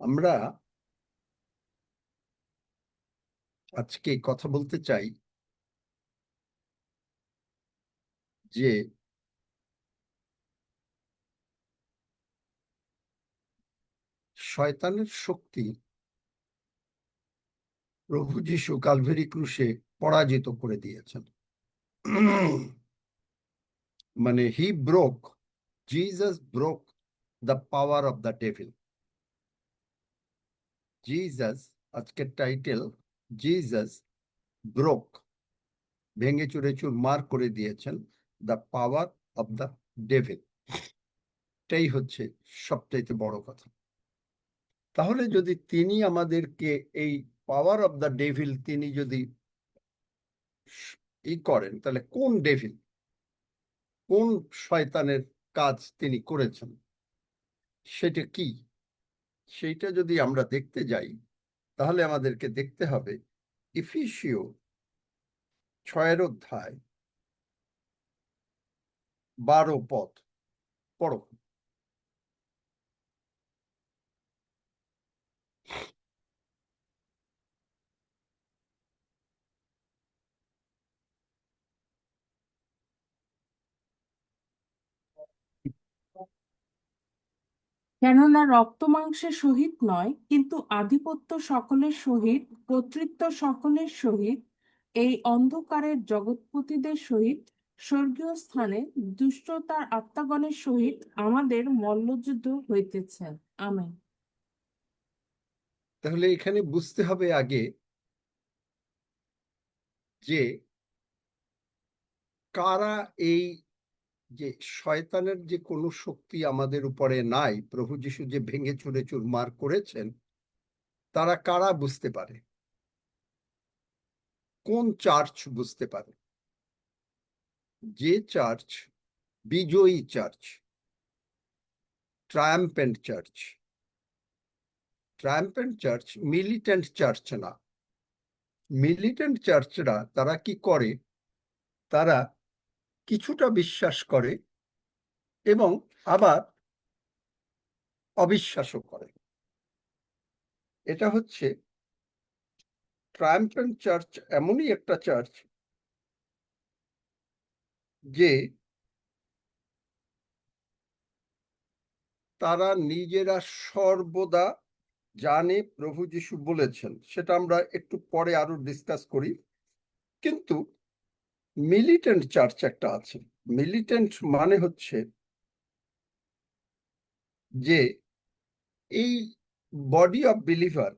আমরা আজকে কথা বলতে চাই যে শয়তানের শক্তি প্রভু যীশু কালভারি ক্রুশে পরাজিত করে দিয়েছেন। মানে Jesus broke the power of the devil. Jesus, আজকের টাইটেল, জিসাস ব্রোক, ভেঙে চুরে চুরমার করে দিয়েছেন the power of the devil. এটাই হচ্ছে সবচাইতে বড় কথা। তাহলে যদি তিনি আমাদেরকে এই পাওয়ার অফ দ্য ডেভিল তিনি যদি করেন, তাহলে কোন ডেভিল, কোন শয়তানের কাজ তিনি করেছেন, সেটা কি? সেইটা যদি আমরা দেখতে যাই, তাহলে আমাদেরকে দেখতে হবে ইফিসীয় 6 অধ্যায় 12 পদ পড়ো। কেননা রক্ত মাংসের সহিত নয়, কিন্তু আধিপত্য সকলের সহিত, কর্তৃত্ব সকলের সহিত, এই অন্ধকারের জগৎপতিদের সহিত, স্বর্গীয় স্থানে দুষ্টতার আত্মাগণের সহিত আমাদের মল্লযুদ্ধ হইতেছে। আমেন। তাহলে এখানে বুঝতে হবে আগে যে কারা এই যে শয়তানের যে কোনো শক্তি আমাদের উপরে নাই, প্রভু যীশু যে ভেঙে চুরে চুরমার করেছেন, তারা কারা বুঝতে পারে? কোন চার্চ বুঝতে পারে? যে চার্চ বিজয়ী church, triumphant church. Triumphant church militant church না। মিলিটেন্ট চার্চরা তারা কি করে? তারা কিছুটা বিশ্বাস করে এবং আবার অবিশ্বাসও করে। এটা হচ্ছে ট্রায়াম্পেন্ট চার্চ এমনই একটা চার্চ যে তারা নিজেরা সর্বদা জানে প্রভু যীশু বলেছেন, সেটা আমরা একটু পরে আরো ডিসকাস করি। কিন্তু মিলিটেন্ট চার্চ একটা আছে। মিলিটেন্ট মানে হচ্ছে যে এই বডি অফ বিলিভার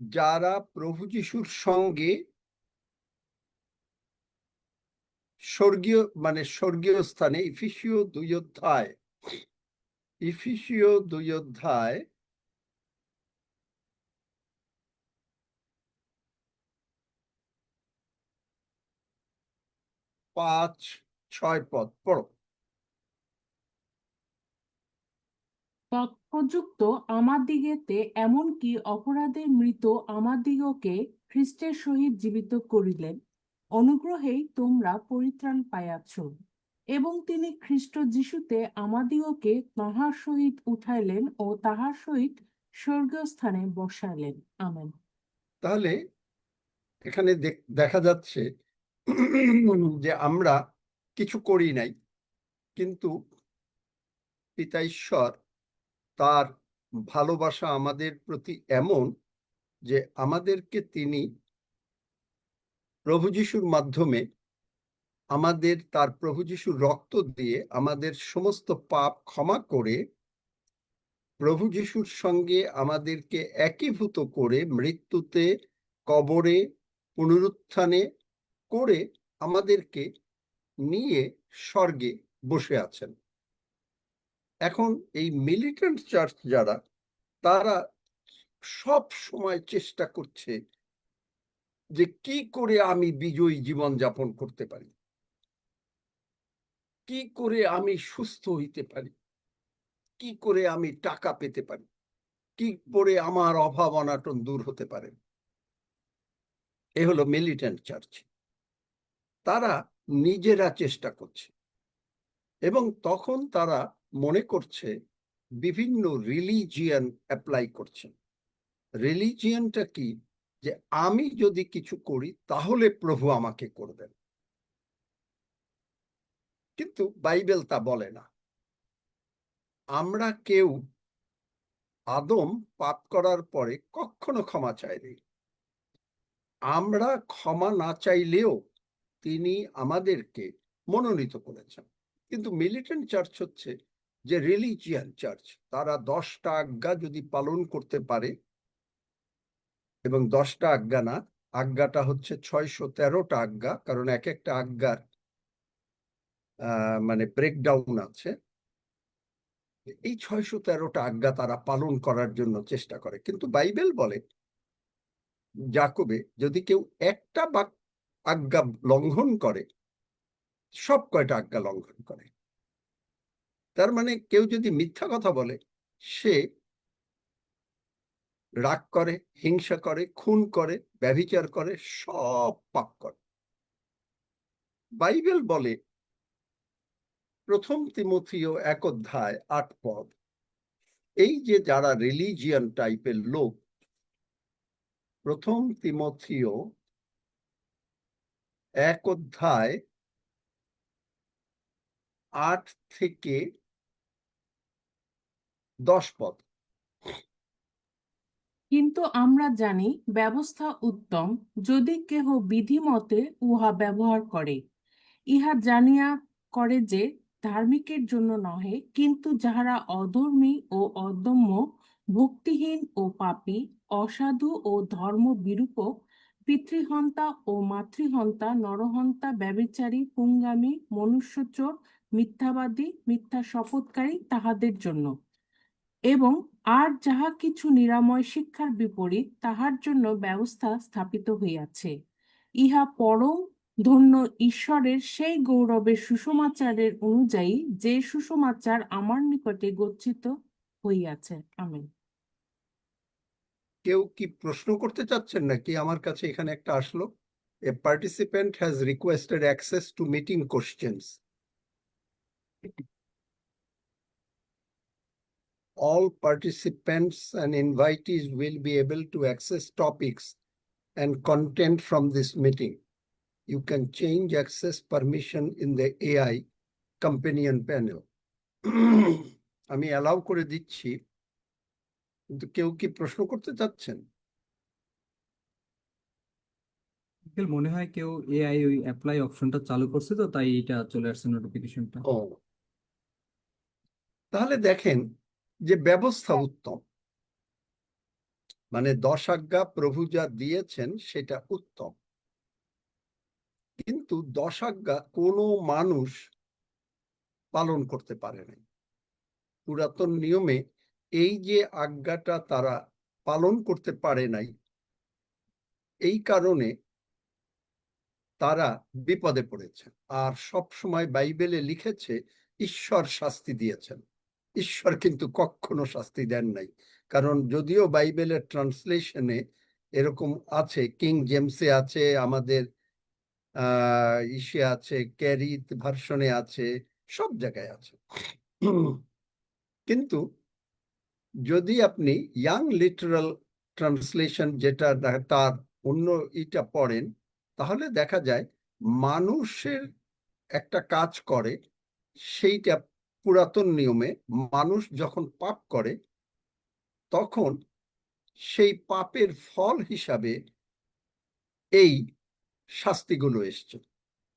যারা প্রভু যীশুর সঙ্গে স্বর্গীয় স্থানে, ইফিসীয় 2 অধ্যায় 5-6 পদ পড়ো। তৎপ্রযুক্ত আমাদিগকে এমনকি অপরাধের মৃত আমাদিগকে খ্রিস্টের সহিত জীবিত করিলেন। অনুগ্রহেই তোমরা পরিত্রাণ পাইয়াছ, এবং তিনি খ্রিস্ট যিশুতে আমাদিগকে তাহার সহিত উঠাইলেন ও তাহার সহিত স্বর্গীয় স্থানে বসাইলেন। আমেন। তাহলে এখানে দেখা যাচ্ছে যে আমরা কিছু করি নাই, কিন্তু পিতা ঈশ্বর তার ভালোবাসা আমাদের প্রতি এমন যে আমাদেরকে তিনি প্রভু যিশুর মাধ্যমে তার প্রভু যিশুর রক্ত দিয়ে আমাদের সমস্ত পাপ ক্ষমা করে প্রভু যিশুর সঙ্গে আমাদেরকে একীভূত করে মৃত্যুতে, কবরে, পুনরুত্থানে করে আমাদেরকে নিয়ে স্বর্গে বসে আছেন। এখন এই মিলিটেন্ট চার্চ যারা, তারা সব সময় চেষ্টা করছে যে কি করে আমি বিজয়ী জীবন যাপন করতে পারি, কি করে আমি সুস্থ হইতে পারি, কি করে আমি টাকা পেতে পারি, কি করে আমার অভাব অনাটন দূর হতে পারে। এ হলো মিলিটেন্ট চার্চ। তারা নিজেরা চেষ্টা করছে এবং তখন তারা মনে করছে বিভিন্ন রিলিজিয়ান অ্যাপ্লাই করছেন। রিলিজিয়ানটা কি? যে আমি যদি কিছু করি তাহলে প্রভু আমাকে করবেন, কিন্তু বাইবেল তা বলে না। আমরা কেউ আদম পাপ করার পরে কখনো ক্ষমা চাইনি। আমরা ক্ষমা না চাইলেও তিনি আমাদেরকে মনোনীত করেছেন। কিন্তু মিলিটেন্ট চার্চ হচ্ছে যে রিলিজিয়ান চার্চ, তারা 10টা আজ্ঞা যদি পালন করতে পারে, এবং 10টা আজ্ঞা না, আজ্ঞাটা হচ্ছে 613টা আজ্ঞা, কারণ এক একটা আজ্ঞার মানে ব্রেকডাউন আছে। এই 613টা আজ্ঞা তারা পালন করার জন্য চেষ্টা করে। কিন্তু বাইবেল বলে যাকবে যদি কেউ একটা আজ্ঞা লঙ্ঘন করে, সব কয়টা আজ্ঞা লঙ্ঘন করে। তার মানে কেউ যদি মিথ্যা কথা বলে, সে রাগ করে, হিংসা করে, খুন করে, ব্যভিচার করে, সব পাপ করে। বাইবেল বলে প্রথম তিমথিও 1 অধ্যায় 8 পদ, এই যে যারা রিলিজিয়ান টাইপের লোক, প্রথম তিমথিও 1 অধ্যায় 8 থেকে 10 পদ। কিন্তু আমরা জানি ব্যবস্থা উত্তম, যদি কেহ বিধিমতে উহা ব্যবহার করে। ইহা জানিয়া করে যে ধার্মিকের জন্য নহে, কিন্তু যাহারা অধর্মী ও অদম্য, ভক্তিহীন ও পাপী, অসাধু ও ধর্ম বিরূপক, পিতৃহন্তা ও মাতৃহন্তা, নরহন্তা, ব্যভিচারী, পুঙ্গামী, মনুষ্যচোর, মিথ্যাবাদী, মিথ্যা শপথকারী, তাহাদের জন্য। এবং আর যাহা কিছু নিরাময় শিক্ষার বিপরীত, তাহার জন্য ব্যবস্থা স্থাপিত হইয়াছে। ইহা পরম ধন্য ঈশ্বরের সেই গৌরবের সুসমাচারের অনুযায়ী, যে সুসমাচার আমার নিকটে গচ্ছিত হইয়াছে। আমেন। কেউ কি প্রশ্ন করতে চাচ্ছেন নাকি? আমার কাছে এখানে একটা আসলো, a participant has requested access to meeting questions. All participants and invitees will be able to access topics and content from this meeting. You can change access permission in the AI companion panel. আমি allow করে দিচ্ছি, কিন্তু কেউ কি প্রশ্ন করতে চাচ্ছেন? Uncle, মনে হয় কেউ এআই ওই অ্যাপ্লাই অপশনটা চালু করছে, তো তাই এটা চলে আসছে নোটিফিকেশনটা। ও, তাহলে দেখেন যে ব্যবস্থা উত্তম, মানে 10 আজ্ঞা প্রভু যা দিয়েছেন সেটা উত্তম, কিন্তু 10 আজ্ঞা কোনো মানুষ পালন করতে পারে নাই। পুরাতন নিয়মে এই যে আজ্ঞাটা তারা পালন করতে পারে নাই, এই কারণে তারা বিপদে পড়েছে। আর সব সময় বাইবেলে লিখেছে ঈশ্বর শাস্তি দিয়েছেন। ঈশ্বর কিন্তু কখনো শাস্তি দেন নাই, কারণ যদিও বাইবেলের ট্রান্সলেশনে এরকম আছে, কিং জেমসে আছে, আমাদের ইসে আছে, ক্যারিত ভার্সনে আছে, সব জায়গায় আছে। কিন্তু যদি আপনি ইয়াং লিটারাল ট্রান্সলেশন, যেটা তার অন্য ইটা পড়েন, তাহলে দেখা যায় মানুষের একটা কাজ করে, সেইটা পুরাতন নিয়মে মানুষ যখন পাপ করে তখন সেই পাপের ফল হিসাবে এই শাস্তিগুলো এসছে।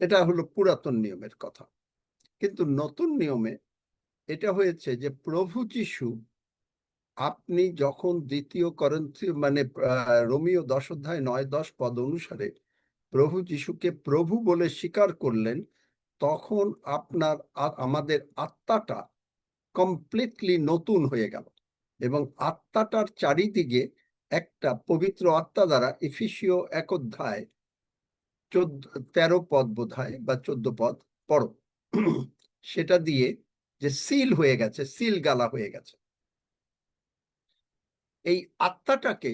এটা হলো পুরাতন নিয়মের কথা। কিন্তু নতুন নিয়মে এটা হয়েছে যে প্রভু যিশু, আপনি যখন 2 মানে রোমীয় 10 অধ্যায় 9-10 পদ অনুসারে প্রভু যিশুকে প্রভু বলে স্বীকার করলেন, তখন আমাদের আত্মাটা কমপ্লিটলি নতুন হয়ে গেল। এবং আত্মাটার চারিদিকে একটা পবিত্র আত্মা দ্বারা, এফিসীয় 1 অধ্যায় 13 পদ বোধহয় বা 14 পদ পড়ো, সেটা দিয়ে যে সিল হয়ে গেছে, সিল গালা হয়ে গেছে। এই আত্মাটাকে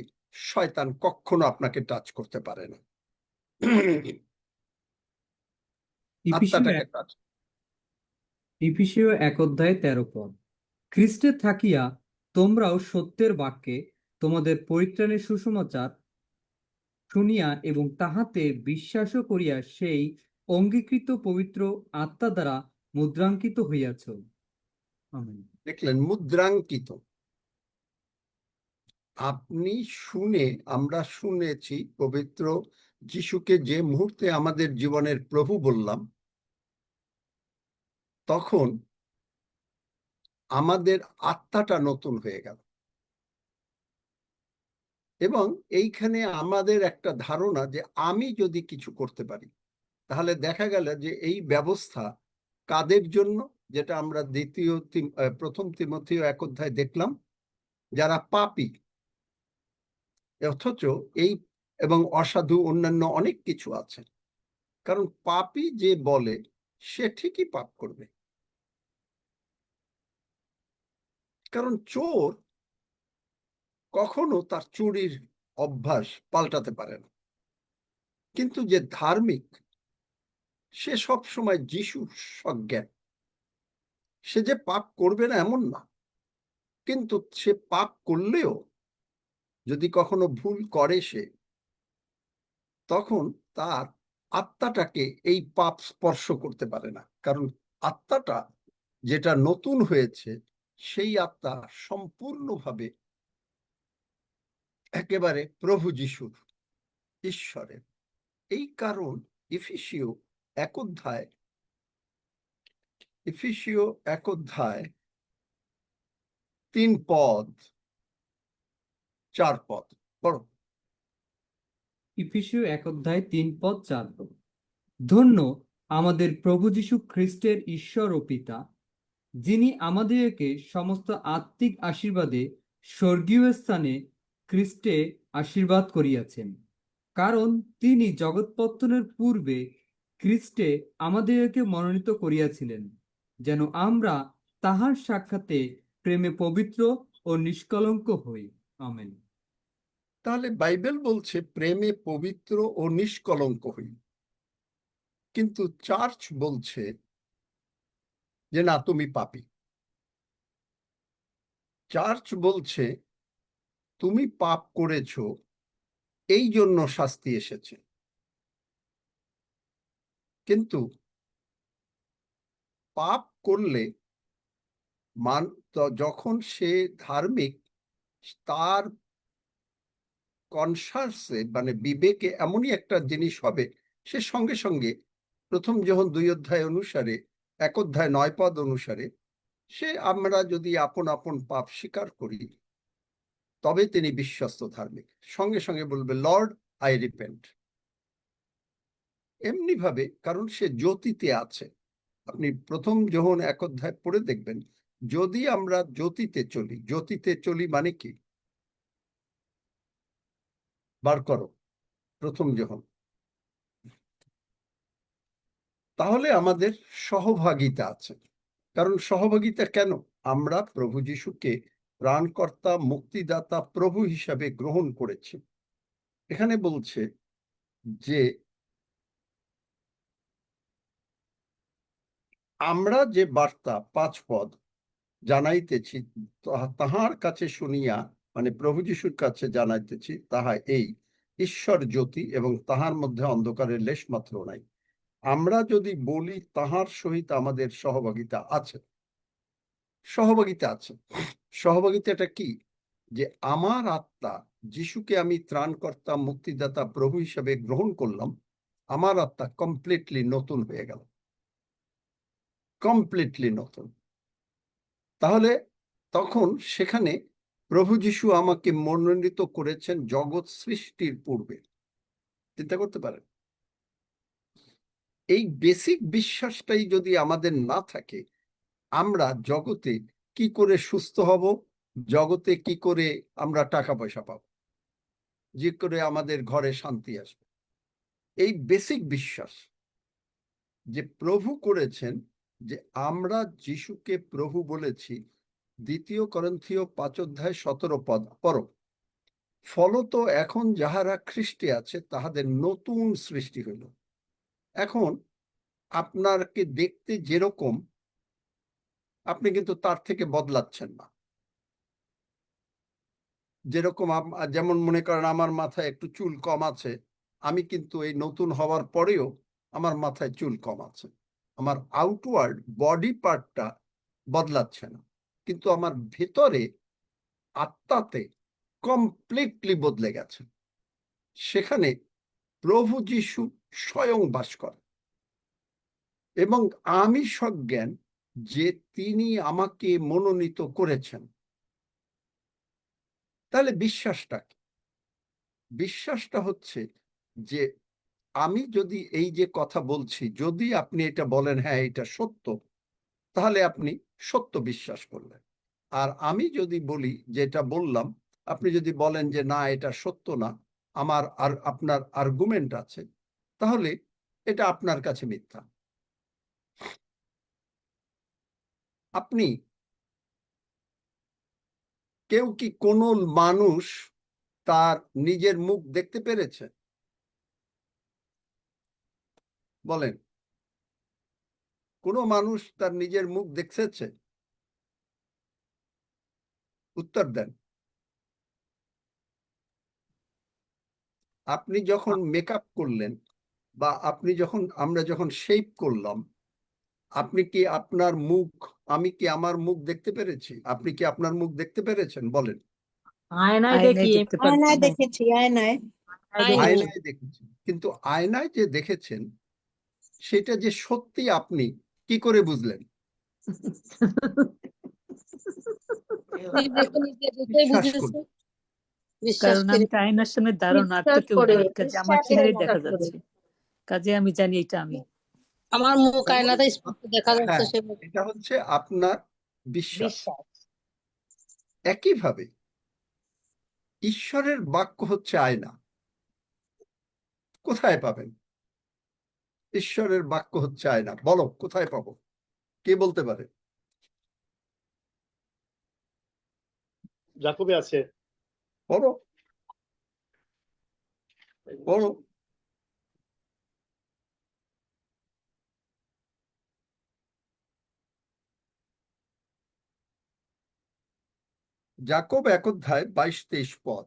শয়তান কখনো আপনাকে টাচ করতে পারে না। ইফিসীয় আত্মাটাকে টাচ। ইফিসীয় 1 অধ্যায় 13 পদ। খ্রিস্টে থাকিয়া তোমরাও সত্যের বাক্যে তোমাদের পরিত্রাণের সুসমাচার শুনিয়া এবং তাহাতে বিশ্বাসও করিয়া সেই অঙ্গীকৃত পবিত্র আত্মা দ্বারা মুদ্রাঙ্কিত হইয়াছ। আমেন। দেখলেন, মুদ্রাঙ্কিত। আপনি শুনে, আমরা শুনেছি পবিত্র যিশুকে যে মুহূর্তে আমাদের জীবনের প্রভু বললাম, তখন আমাদের আত্মাটা নতুন হয়ে গেল। এবং এইখানে আমাদের একটা ধারণা যে আমি যদি কিছু করতে পারি, তাহলে দেখা গেল যে এই ব্যবস্থা কাদের জন্য, যেটা আমরা প্রথম তিমথিও 1 অধ্যায় দেখলাম, যারা পাপী। অথচ এই এবং অসাধু অন্যান্য অনেক কিছু আছে। কারণ পাপী যে বলে সে ঠিকই পাপ করবে। কারণ চোর কখনো তার চুরির অভ্যাস পাল্টাতে পারে না, কিন্তু যে ধার্মিক সে সব সময় যিশুর সজ্ঞান। সে যে পাপ করবে না এমন না, কিন্তু সে পাপ করলেও যদি কখনো ভুল করে সে, তখন তার আত্মাটাকে এই পাপ স্পর্শ করতে পারে না। কারণ আত্মাটা যেটা নতুন হয়েছে, সেই আত্মা সম্পূর্ণভাবে একেবারে প্রভু যিশুর, ঈশ্বরের। এই কারণ ইফিসীয় 1 অধ্যায় 3 পদ 4 পদ পড়ো। ইফিসীয় 1 অধ্যায় 3 পদ 4 পদ। ধন্য আমাদের প্রভু যীশু খ্রিস্টের ঈশ্বর ও পিতা, যিনি আমাদেরকে সমস্ত আত্মিক আশীর্বাদে স্বর্গীয় স্থানে খ্রিস্টে আশীর্বাদ করিয়াছেন। কারণ তিনি জগৎপত্তনের পূর্বে খ্রিস্টে আমাদেরকে মনোনীত করিয়াছিলেন, যেন আমরা তাহার সাক্ষাতে প্রেমে পবিত্র ও নিষ্কলঙ্ক হই। আমেন। তাহলে বাইবেল বলছে প্রেমে পবিত্র ও নিষ্কলঙ্ক হই, কিন্তু চার্চ বলছে যে না, তুমি পাপী। চার্চ বলছে তুমি পাপ করেছো, এই জন্য শাস্তি এসেছে। কিন্তু পাপ করলে যখন সে ধার্মিক, তার কনসাসে মানে বিবেকে এমনই একটা জিনিস হবে, সে সঙ্গে সঙ্গে প্রথম যোহন 2 অধ্যায় অনুসারে 1 অধ্যায় 9 পদ অনুসারে, সে আমরা যদি আপন আপন পাপ স্বীকার করি, তবে তিনি বিশ্বস্ত ধার্মিক, সঙ্গে সঙ্গে বলবে লর্ড আই রিপেন্ট। এমনি ভাবে, কারণ সে জ্যোতিতে আছে। আপনি প্রথম যোহন 1 অধ্যায় পড়ে দেখবেন, যদি আমরা জ্যোতিতে চলি। জ্যোতিতে চলি মানে কি? বার করো প্রথম যোহন। তাহলে আমাদের সহভাগিতা আছে। কারণ সহভাগিতা কেন? আমরা প্রভু যিশুকে প্রাণকর্তা, মুক্তিদাতা, প্রভু হিসাবে গ্রহণ করেছি। এখানে বলছে যে আমরা যে বার্তা 5 পদ জানাইতেছি, তাহার কাছে শুনিয়া, মানে প্রভু যিশুর কাছে জানাইতেছি, তাহা এই, ঈশ্বর জ্যোতি এবং তাহার মধ্যে অন্ধকারের লেশ মাত্র নাই। আমরা যদি বলি তাহার সহিত আমাদের সহভাগিতা আছে। সহভাগিতা আছে। সহভাগিতাটা কি? যে আমার আত্মা, যিশুকে আমি ত্রাণকর্তা, মুক্তিদাতা, প্রভু হিসাবে গ্রহণ করলাম, আমার আত্মা কমপ্লিটলি নতুন হয়ে গেল, কমপ্লিটলি নতুন। তাহলে তখন সেখানে প্রভু যিশু আমাকে মনোনীত করেছেন জগৎ সৃষ্টির পূর্বে। চিন্তা করতে পারেন, এই বেসিক বিশ্বাসটাই যদি আমাদের না থাকে, আমরা জগতে কি করে সুস্থ হব, জগতে কি করে আমরা টাকা পয়সা পাব, যে করে আমাদের ঘরে শান্তি আসবে, এই বেসিক বিশ্বাস যে প্রভু করেছেন, যে আমরা যিশুকে প্রভু বলেছি। 2 করিন্থীয় 5 অধ্যায় 17 পদ পড়ো। ফলত এখন যাহারা খ্রিস্টে আছে তাহাদের নতুন সৃষ্টি হইল। এখন আপনাকে দেখতে যেরকম, আপনি কিন্তু তার থেকে বদলাচ্ছেন না। যেরকম যেমন মনে করেন আমার মাথায় একটু চুল কম আছে, আমি কিন্তু এই নতুন হওয়ার পরেও আমার মাথায় চুল কম আছে, আমার আউটওয়ার্ড বডি পার্টটা বদলাচ্ছে না, কিন্তু আমার ভেতরে আত্মাতে কমপ্লিটলি বদলে গেছে। সেখানে প্রভু যীশু স্বয়ং বাস করে এবং আমি সজ্ঞান যে তিনি আমাকে মনোনীত করেছেন। তাহলে বিশ্বাসটা কি? বিশ্বাসটা হচ্ছে যে আমি যদি এই যে কথা বলছি, যদি আপনি এটা বলেন হ্যাঁ এটা সত্য, তাহলে আপনি সত্য বিশ্বাস করলেন। আর আমি যদি বলি যে এটা বললাম, আপনি যদি বলেন যে না এটা সত্য না, আমার আর আপনার আর্গুমেন্ট আছে, তাহলে এটা আপনার কাছে মিথ্যা। আপনি কেউ কি কোনো মানুষ তার নিজের মুখ দেখতে পেরেছে? বলেন, কোনো মানুষ তার নিজের মুখ দেখেছে? উত্তর দেন। আপনি যখন মেকআপ করলেন বা আপনি যখন আমরা যখন শেপ করলাম, আপনি কি আপনার মুখ, আমি কি আমার মুখ দেখতে পেরেছি? আপনি কি আপনার মুখ দেখতে পেরেছেন? বলেন। আয়নায় আয়নায় দেখি দেখতে পারছি আয়নায় না। দেখেছি, আয়নায় আয়নায় দেখি। আয়নায় দেখেছেন, কিন্তু আয়নায় যে দেখেছেন সেটা যে সত্যি আপনি কি করে বুঝলেন? নিজেকে নিজে দেখে বিশ্বাস বুঝেছি, করুন। বিশ্বাস কারণ করে আমি তো আয়নার সামনে দাঁড়ানো, আর তো বিশ্বাস কেউ করে নাই, কাজে আমার বিশ্বাস চেহারাই করে দেখা বিশ্বাস করে। যাচ্ছে, কাজে আমি জানি এটা আমি। আমার মুখ এবং আয়নাতে স্পষ্ট দেখা যাচ্ছে, হ্যাঁ, সে এটা হচ্ছে আপনার বিশ্বাস। বিশ্বাস। একইভাবে ঈশ্বরের বাক্য হচ্ছে আয়না। কোথায় পাবেন? ঈশ্বরের বাক্য হচ্ছে আয়না, বলো কোথায় পাবো? কে বলতে পারে? যাকবে আছে। বলো, বলো। যাকব 1 অধ্যায় 22-23 পদ,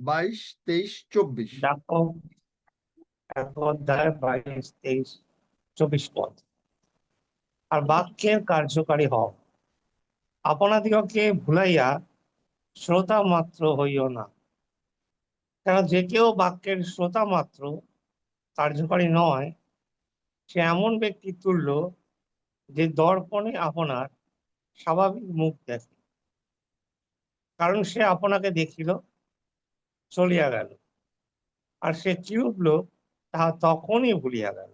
22, 23, 24। যাকব 1 অধ্যায় 22, 23, 24 পদ। আর বাক্যের কার্যকারী হও, আপনাদিগকে ভুলাইয়া শ্রোতা মাত্র হইও না। কেন যে কেউ বাক্যের শ্রোতা মাত্র, কার্যকারী নয়, সে এমন ব্যক্তি তুল্য যে দর্পণে আপনার স্বাভাবিক মুখ দেখে। কারণ সে আপনাকে দেখিল, চলিয়া গেল, আর সে কি উঠল তাহা তখনই ভুলিয়া গেল।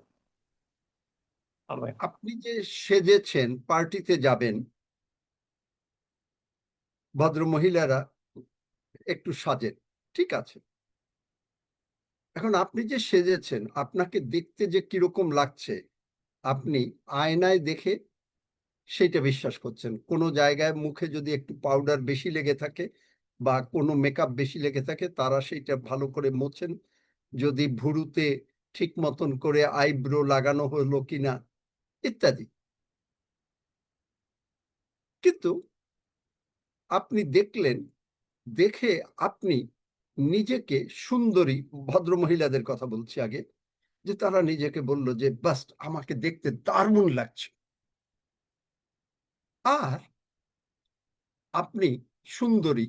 আমেন। আপনি যে সেজেছেন পার্টিতে যাবেন, ভদ্র মহিলারা একটু সাজেন, ঠিক আছে। এখন আপনি যে সেজেছেন, আপনাকে দেখতে যে কিরকম লাগছে, আপনি আয়নায় দেখে সেইটা বিশ্বাস করছেন। কোনো জায়গায় মুখে যদি একটু পাউডার বেশি লেগে থাকে বা কোনো মেকআপ বেশি লেগে থাকে, তারা সেইটা ভালো করে মোছেন। যদি ভুরুতে ঠিক মতন করে আইব্রো লাগানো হলো কিনা ইত্যাদি। কিন্তু আপনি দেখলেন, দেখে আপনি নিজেকে সুন্দরী, ভদ্র মহিলাদের কথা বলছি আগে, যে তারা নিজেকে বলল যে বাস আমাকে দেখতে দারুণ লাগছে। আর আপনি সুন্দরী,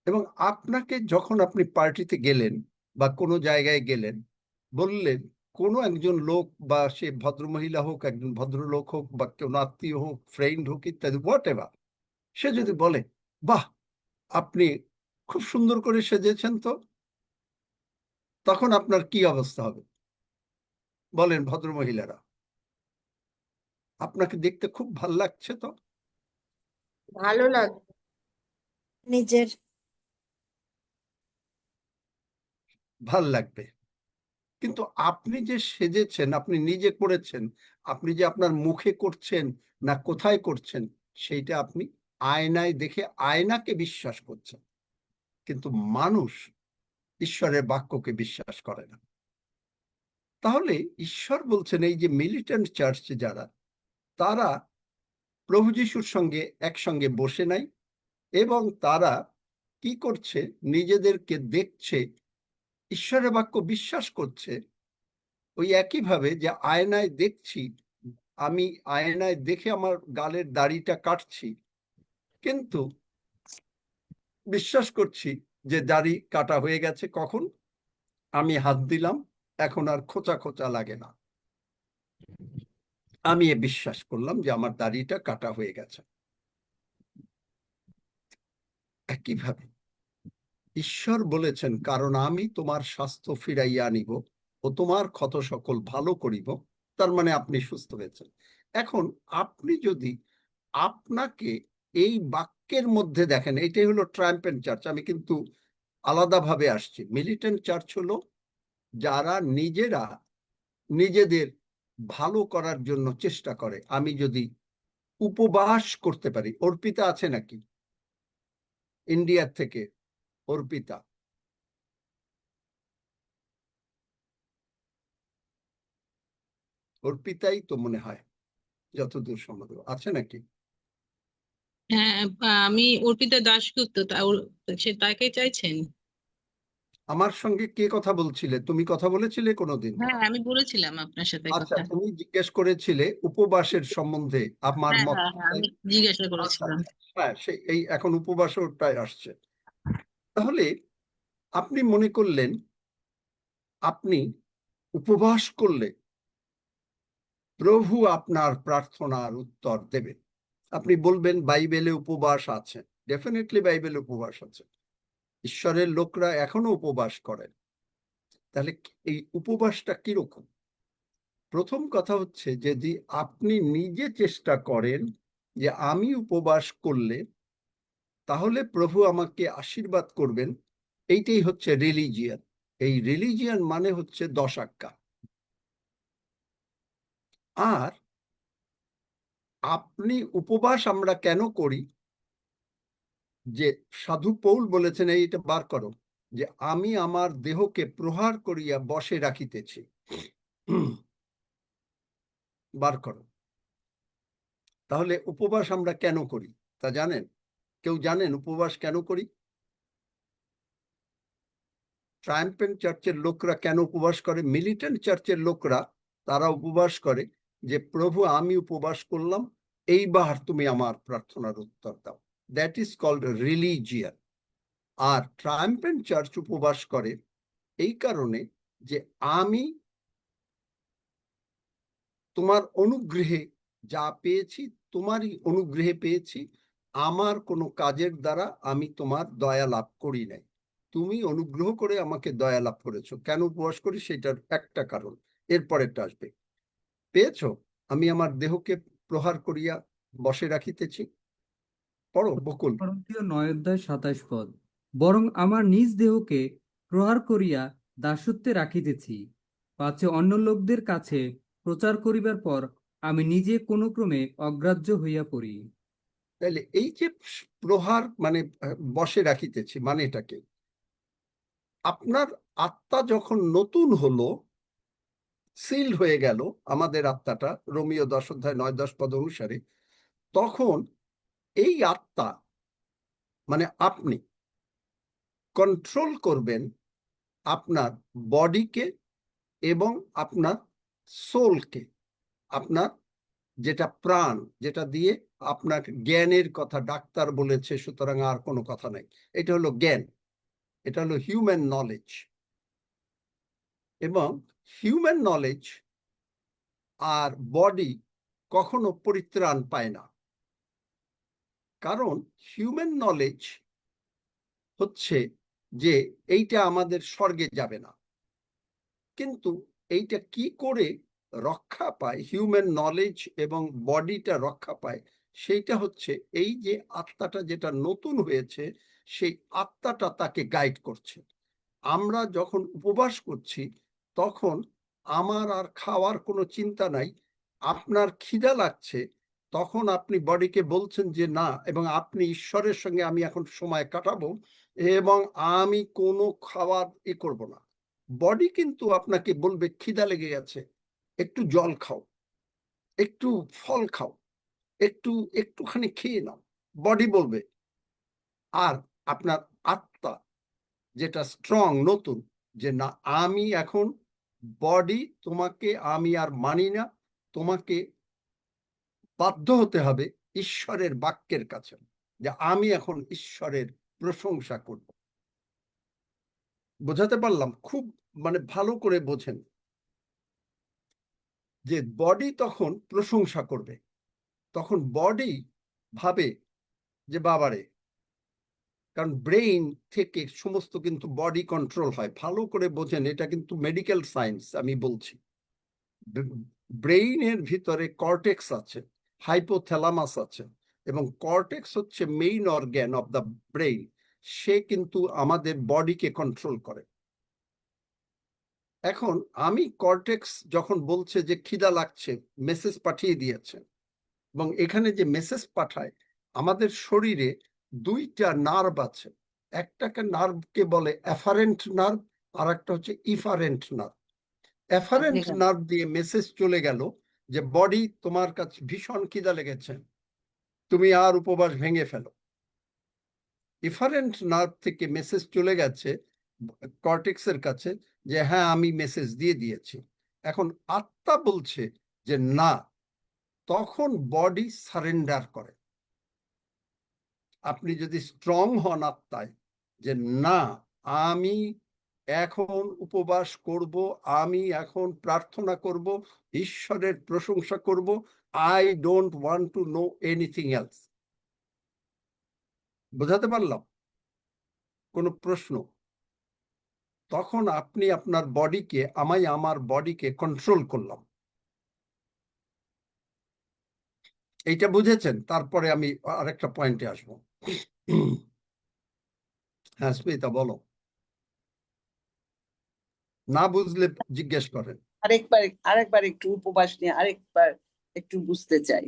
এবং আপনাকে যখন আপনি পার্টিতে গেলেন বা কোনো জায়গায় গেলেন, বললেন কোনো একজন লোক, বা সে ভদ্রমহিলা হোক, একজন ভদ্রলোক হোক, বা কেউ আত্মীয় হোক, ফ্রেন্ড হোক ইত্যাদি, হোয়াট এভার, সে যদি বলে বাহ আপনি খুব সুন্দর করে সেজেছেন, তো তখন আপনার কি অবস্থা হবে? বলেন ভদ্রমহিলারা, আপনাকে দেখতে খুব ভাল লাগছে তো? ভালো লাগবে নিজের। ভাল লাগবে। কিন্তু আপনি যে সেজেছেন, আপনি নিজে করেছেন, আপনি যে আপনার মুখে করছেন না কোথায় করছেন, সেইটা আপনি আয়নায় দেখে আয়নাকে বিশ্বাস করছেন। কিন্তু মানুষ ঈশ্বরের বাক্যকে বিশ্বাস করে না। তাহলে ঈশ্বর বলছেন এই যে মিলিটেন্ট চার্চ যারা, তারা প্রভু যিশুর সঙ্গে একসঙ্গে বসে নাই, এবং তারা কি করছে, নিজেদেরকে দেখছে, ঈশ্বরের বাক্য বিশ্বাস করছে ওই একইভাবে যে আয়নায় দেখছি, আমি আয়নায় দেখে আমার গালের দাড়িটা কাটছি, কিন্তু বিশ্বাস করছি যে দাড়ি কাটা হয়ে গেছে। কখন আমি হাত দিলাম, এখন আর খোঁচা খোঁচা লাগে না, আমি বিশ্বাস করলাম যে আমার দাড়িটা কাটা হয়ে গেছে। একইভাবে ঈশ্বর বলেছেন, কারণ আমি তোমার স্বাস্থ্য ফিরাইয়া আনিব ও তোমার ক্ষত সকল ভালো করিব। তার মানে আপনি সুস্থ হয়েছেন। এখন আপনি যদি আপনাকে এই বাক্যের মধ্যে দেখেন, এটাই হলো ট্রায়াম্পেন্ট চার্চ। আমি কিন্তু আলাদাভাবে আসছি। মিলিটেন্ট চার্চ হলো যারা নিজেরা নিজেদের ভালো করার জন্য চেষ্টা করে। আমি যদি উপবাস করতে পারি, অর্পিতা আছে নাকি ইন্ডিয়ার থেকে? অর্পিতা, অর্পিতাই তো মনে হয়, যতদূর সম্ভব আছে নাকি? হ্যাঁ, আমি অর্পিতা দাশগুপ্ত, সে তাকে চাইছেন? আমার সঙ্গে কে কথা বলছিলে? তুমি কথা বলেছিলে কোনোদিন? হ্যাঁ, আমি বলেছিলাম আপনার সাথে আচ্ছা, কথা। তুমি জিজ্ঞেস করেছিলে উপবাসের সম্বন্ধে আমার হ্যাঁ মত। হ্যাঁ হ্যাঁ, আমি জিজ্ঞাসা আচ্ছা, করেছিলাম। হ্যাঁ, এই এখন উপবাসটাই আসছে। তাহলে আপনি মনে করলেন আপনি উপবাস করলে প্রভু আপনার প্রার্থনার উত্তর দেবেন। আপনি বলবেন বাইবেলে উপবাস আছে। ডেফিনেটলি বাইবেলে উপবাস আছে, ঈশ্বরের লোকরা এখনো উপবাস করেন। তাহলে এই উপবাসটা কিরকম? প্রথম কথা হচ্ছে, যদি আপনি নিজে চেষ্টা করেন যে আমি উপবাস করলে তাহলে প্রভু আমাকে আশীর্বাদ করবেন, এইটাই হচ্ছে রিলিজিয়ান। এই রিলিজিয়ান মানে হচ্ছে 10 আজ্ঞা। আর আপনি উপবাস আমরা কেন করি? যে সাধু পৌল বলেছেন, এইটা বার করো, যে আমি আমার দেহকে প্রহার করিয়া বশে রাখিতেছি। বার করো। তাহলে উপবাস আমরা কেন করি তা জানেন? কেউ জানেন উপবাস কেন করি? ট্রায়াম্পেন্ট চার্চের লোকরা কেন উপবাস করে? মিলিটেন্ট চার্চের লোকরা তারা উপবাস করে যে প্রভু আমি উপবাস করলাম, এইবার তুমি আমার প্রার্থনার উত্তর দাও। That is called religion. আর ট্রায়াম্পেন্ট চার্চ উপবাস করে এই কারণে যে আমি তোমার অনুগ্রহে যা পেয়েছি, তোমারই অনুগ্রহে পেয়েছি, আমার কোনো কাজের দ্বারা আমি তোমার দয়া লাভ করি নাই, তুমি অনুগ্রহ করে আমাকে দয়া লাভ করেছো। কেন উপবাস করি সেটার একটা কারণ, এরপরেরটা আসবে। পেয়েছো? আমি আমার দেহকে প্রহার করিয়া বশে রাখিতেছি। পড়ো বকুল। করন্থীয় 9:27 বরং আমার নিজ দেহকে প্রহার করিয়া দাসত্বে রাখিতেছি, পাছে অন্য লোকদের কাছে প্রচার করিবার পর আমি নিজে কোনো ক্রমে অগ্রাহ্য হইয়া পড়ি। তাহলে এই যে প্রহার মানে বশে রাখিতেছি, মানে এটাকে আপনার আত্মা যখন নতুন হলো, সিলড হয়ে গেল আমাদের আত্মাটা, রোমিও 10:9-10 অনুসারে, তখন এই আত্মা মানে আপনি কন্ট্রোল করবেন আপনার বডিকে এবং আপনার সোলকে, আপনার যেটা প্রাণ, যেটা দিয়ে আপনার জ্ঞানের কথা ডাক্তার বলেছে, সুতরাং আর কোনো কথা নাই। এটা হলো জ্ঞান, এটা হলো হিউম্যান নলেজ। এবং হিউম্যান নলেজ আর বডি কখনো পরিত্রাণ পায় না, কারণ হিউম্যান নলেজ হচ্ছে যে এইটা আমাদের স্বর্গে যাবে না। কিন্তু এইটা কি করে রক্ষা পায়, হিউম্যান নলেজ এবং বডিটা রক্ষা পায়, সেইটা হচ্ছে এই যে আত্মাটা যেটা নতুন হয়েছে, সেই আত্মাটা তাকে গাইড করছে। আমরা যখন উপবাস করছি তখন আমার আর খাওয়ার কোনো চিন্তা নাই। আপনার খিদা লাগছে, তখন আপনি বডিকে বলছেন যে না, এবং আপনি ঈশ্বরের সঙ্গে আমি এখন সময় কাটাবো এবং আমি কোনো খাবার করব না। বডি কিন্তু আপনাকে বলবে খিদা লেগে গেছে, একটু জল খাও, একটু ফল খাও, একটুখানি খেয়ে নাও, বডি বলবে। আর আপনার আত্মা যেটা স্ট্রং, নতুন, যে না, আমি এখন বডি, তোমাকে আমি আর মানি না, তোমাকে বাধ্য হতে হবে ঈশ্বরের বাক্যের কাছে, যে আমি এখন ঈশ্বরের প্রশংসা করব। বোঝাতে পারলাম? খুব ভালো করে বোঝেন যে বডি তখন প্রশংসা করবে, তখন বডি ভাবে যে বাবারে, কারণ ব্রেইন থেকে সমস্ত কিন্তু বডি কন্ট্রোল হয়। ভালো করে বোঝেন, এটা কিন্তু মেডিকেল সায়েন্স আমি বলছি। ব্রেইনের ভিতরে কর্টেক্স আছে, হাইপোথ্যালামাস আছে, এবং কর্টেক্স হচ্ছে main organ of the brain. সে কিন্তু আমাদের বডিকে কন্ট্রোল করে। এখন আমি কর্টেক্স যখন বলছে যে খিদা লাগছে, মেসেজ পাঠিয়ে দিয়েছে, এবং এখানে যে মেসেজ পাঠায়, আমাদের শরীরে দুইটা নার্ভ আছে। একটাকে নার্ভকে বলে অ্যাফারেন্ট নার্ভ, আর একটা হচ্ছে ইফারেন্ট নার্ভ। অ্যাফারেন্ট নার্ভ দিয়ে মেসেজ চলে গেল যে বডি, তোমার কাছে ভীষণ খিদা লেগেছে, তুমি আর উপবাস ভেঙে ফেলো। ইফারেন্ট নার্ভ থেকে মেসেজ চলে গেছে কর্টেক্সের কাছে যে হ্যাঁ, আমি মেসেজ দিয়ে দিয়েছি। এখন আত্মা বলছে যে না, তখন বডি সারেন্ডার করে। আপনি যদি স্ট্রং হন আত্মায়, যে না, আমি এখন উপবাস করব, আমি এখন প্রার্থনা করব, ঈশ্বরের প্রশংসা করব, I don't want to know anything else. বোঝাতে পারলাম? কোনো প্রশ্ন? তখন আপনি আপনার বডিকে, আমার বডিকে কন্ট্রোল করলাম। এইটা বুঝেছেন? তারপরে আমি আরেকটা পয়েন্টে আসবো। হ্যাঁ স্মিতা, বলো। না বুঝলে জিজ্ঞেস করেন। আরেকবার একটু উপবাস নিয়ে আরেকবার একটু বুঝতে চাই।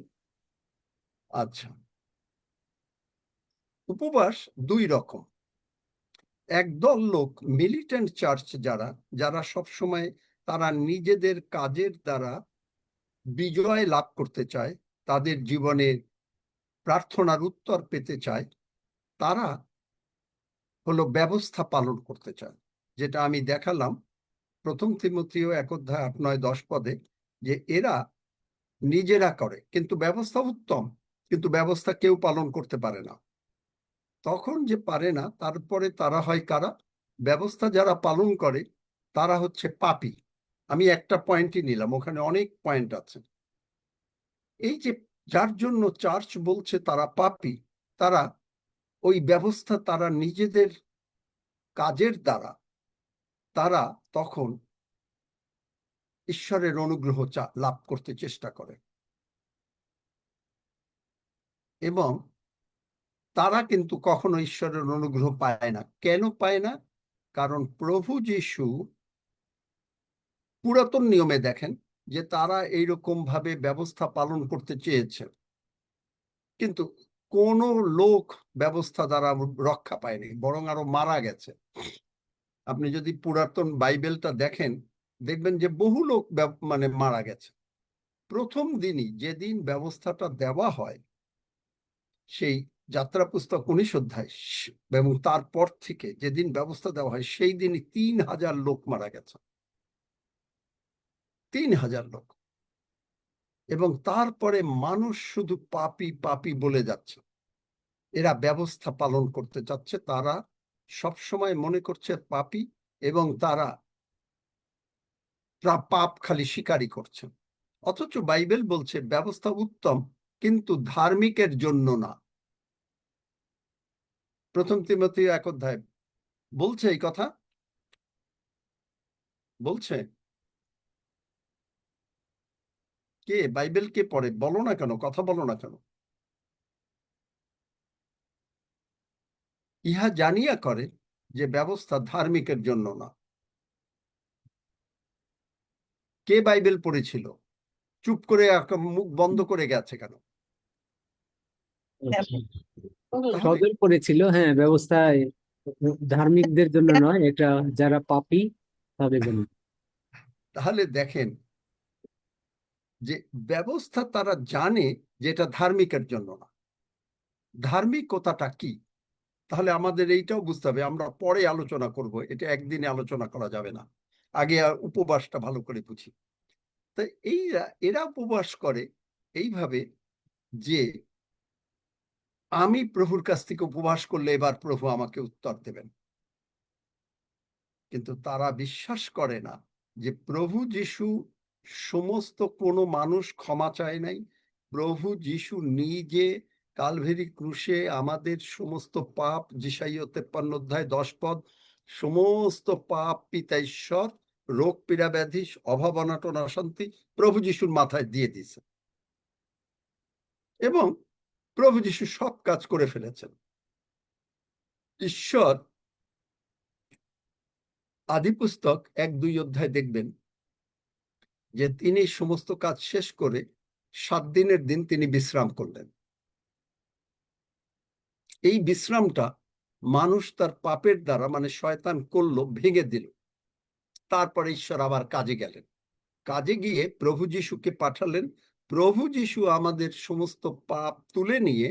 আচ্ছা, উপবাস দুই রকম। একদল লোক, মিলিটেন্ট চার্চ যারা সবসময় তারা নিজেদের কাজের দ্বারা বিজয় লাভ করতে চায়, তাদের জীবনে প্রার্থনার উত্তর পেতে চায়, তারা হলো ব্যবস্থা পালন করতে চায়। যেটা আমি দেখালাম 1 তিমথিও 1:8-9-10 পদে, যে এরা নিজেরা করে, কিন্তু ব্যবস্থা উত্তম, কিন্তু ব্যবস্থা কেউ পালন করতে পারে না। তখন যে পারে না, তারপরে তারা হয় কারা? ব্যবস্থা যারা পালন করে তারা হচ্ছে পাপী। আমি একটা পয়েন্টই নিলাম, ওখানে অনেক পয়েন্ট আছে। এই যে যার জন্য চার্চ বলছে তারা পাপী, তারা ওই ব্যবস্থা, তারা নিজেদের কাজের দ্বারা তারা তখন ঈশ্বরের অনুগ্রহ লাভ করতে চেষ্টা করে, এবং তারা কিন্তু কখনো ঈশ্বরের অনুগ্রহ পায় না। কেন পায় না? কারণ প্রভু যীশু পুরাতন নিয়মে দেখেন যে তারা এইরকম ভাবে ব্যবস্থা পালন করতে চেয়েছে, কিন্তু কোন লোক ব্যবস্থা দ্বারা রক্ষা পায়নি, বরং আরো মারা গেছে। আপনি যদি পুরাতন বাইবেলটা দেখেন, দেখবেন যে বহু লোক মারা গেছে। প্রথম দিনই যেদিন ব্যবস্থাটা দেওয়া হয়, সেই যাত্রা পুস্তক 19 অধ্যায়, এবং তারপর থেকে যেদিন ব্যবস্থা দেওয়া হয় সেই দিনই 3000 লোক মারা গেছে। 3000 লোক। এবং তারপরে মানুষ শুধু পাপী পাপী বলে যাচ্ছে। এরা ব্যবস্থা পালন করতে চাচ্ছে, তারা সবসময় মনে করছে পাপী, এবং তারা পাপ খালি স্বীকারই করছে। অথচ বাইবেল বলছে ব্যবস্থা উত্তম, কিন্তু ধার্মিকের জন্য না। 1 তিমথিও 1 অধ্যায় বলছে এই কথা, বলছে। কে বাইবেল কে পড়ে? বলো না কেন, কথা বলো না কেন? ইহা জানিয়া করে যে ব্যবস্থা ধার্মিকের জন্য না। কে বাইবেল পড়েছিল? চুপ করে মুখ বন্ধ করে গেছে কেন? সদর করেছিল, হ্যাঁ, ব্যবস্থায় ধার্মিকদের জন্য নয়, এটা যারা পাপী তাদের জন্য। তাহলে দেখেন, যে ব্যবস্থা তারা জানে যে এটা ধার্মিকের জন্য না। ধার্মিকতাটা কি? তাহলে আমাদের এইটাও বুঝতে হবে, আমরা পরে আলোচনা করব, এটা একদিনে আলোচনা করা যাবে না, আগে উপবাসটা ভালো করে বুঝি। তাই এরা উপবাস করে এইভাবে যে আমি প্রভুর কাছ থেকে উপবাস করলে এবার প্রভু আমাকে উত্তর দেবেন। কিন্তু তারা বিশ্বাস করে না যে প্রভু যিশু সমস্ত কোনো মানুষ ক্ষমা চায় নাই। প্রভু যিশু নিজে কালভেরি ক্রুশে আমাদের সমস্ত পাপ, যিশাইয় 53 অধ্যায় 10 পদ, সমস্ত পাপ পিতা ঈশ্বর, রোগ পীড়া ব্যাধি, অভাব অনাটন অশান্তি প্রভু যিশুর মাথায় দিয়ে দিয়েছে, এবং প্রভু যিশু সব কাজ করে ফেলেছেন। ঈশ্বর আদি পুস্তক 1-2 অধ্যায় দেখবেন যে তিনি সমস্ত কাজ শেষ করে 7 দিনের দিন তিনি বিশ্রাম করলেন। এই বিশ্রামটা মানুষ তার পাপের দ্বারা, মানে শয়তান করলো, ভেঙে দিল। তারপরে ঈশ্বর আবার কাজে গেলেন। কাজে গিয়ে প্রভু যিশুকে পাঠালেন। প্রভু যিশু আমাদের সমস্ত পাপ তুলে নিয়ে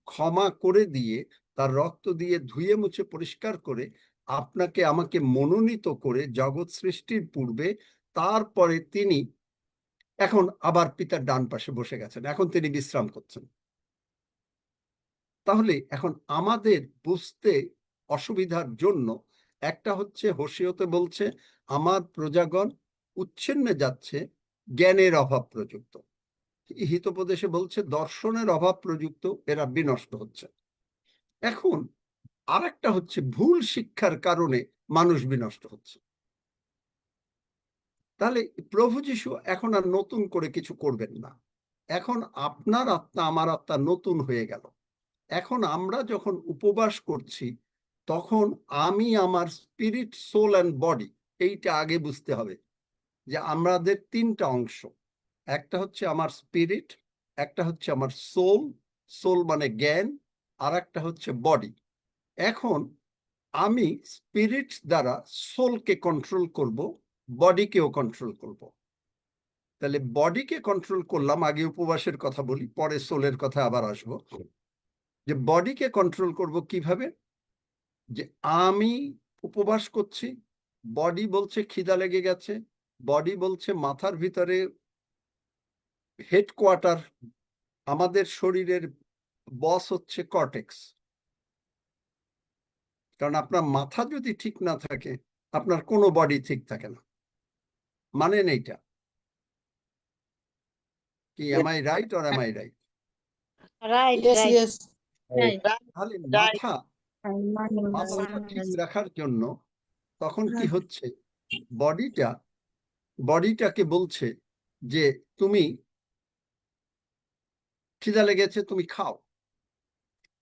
ক্ষমা করে দিয়ে তার রক্ত দিয়ে ধুয়ে মুছে পরিষ্কার করে আপনাকে আমাকে মনোনীত করে জগৎ সৃষ্টির পূর্বে, তারপরে তিনি এখন আবার পিতার ডান পাশে বসে গেছেন, এখন তিনি বিশ্রাম করছেন। তাহলে এখন আমাদের বুঝতে অসুবিধার জন্য একটা হচ্ছে হোশিয়াতে বলছে আমার প্রজাগণ উচ্ছিন্নে যাচ্ছে জ্ঞানের অভাব প্রযুক্ত। হিতোপদেশে বলছে দর্শনের অভাব প্রযুক্ত, এরা বিনষ্ট হচ্ছে। এখন আরেকটা হচ্ছে ভুল শিক্ষার কারণে মানুষ বিনষ্ট হচ্ছে। তাহলে প্রভু যিশু এখন আর নতুন করে কিছু করবেন না। এখন আপনার আত্মা আমার আত্মা নতুন হয়ে গেল। এখন আমরা যখন উপবাস করছি তখন আমি আমার স্পিরিট, সোল অ্যান্ড বডি, এইটা আগে বুঝতে হবে যে আমাদের 3টা অংশ। একটা হচ্ছে আমার স্পিরিট, একটা হচ্ছে আমার সোল, সোল মানে জ্ঞান, আর একটা হচ্ছে বডি। এখন আমি স্পিরিট দ্বারা সোলকে কন্ট্রোল করব, বডিকেও কন্ট্রোল করব। তাহলে বডিকে কন্ট্রোল করলাম, আগে উপবাসের কথা বলি, পরে সোলের কথা আবার আসবো। যে বডিকে কন্ট্রোল করব কিভাবে? যে আমি উপবাস করছি, বডি বলছে খিদা লেগে গেছে, বডি বলছে মাথার ভিতরে হেডকোয়ার্টার, আমাদের শরীরের বস হচ্ছে কর্টেক্স। কারণ আপনার মাথা যদি ঠিক না থাকে আপনার কোনো বডি ঠিক থাকে না, মানেন এইটা কি? Am I right or am I right? Right right তাহলে মাথাটা ঠিক রাখার জন্য তখন কি হচ্ছে, বডিটাকে বলছে যে তুমি খিদা লেগেছে, তুমি খাও।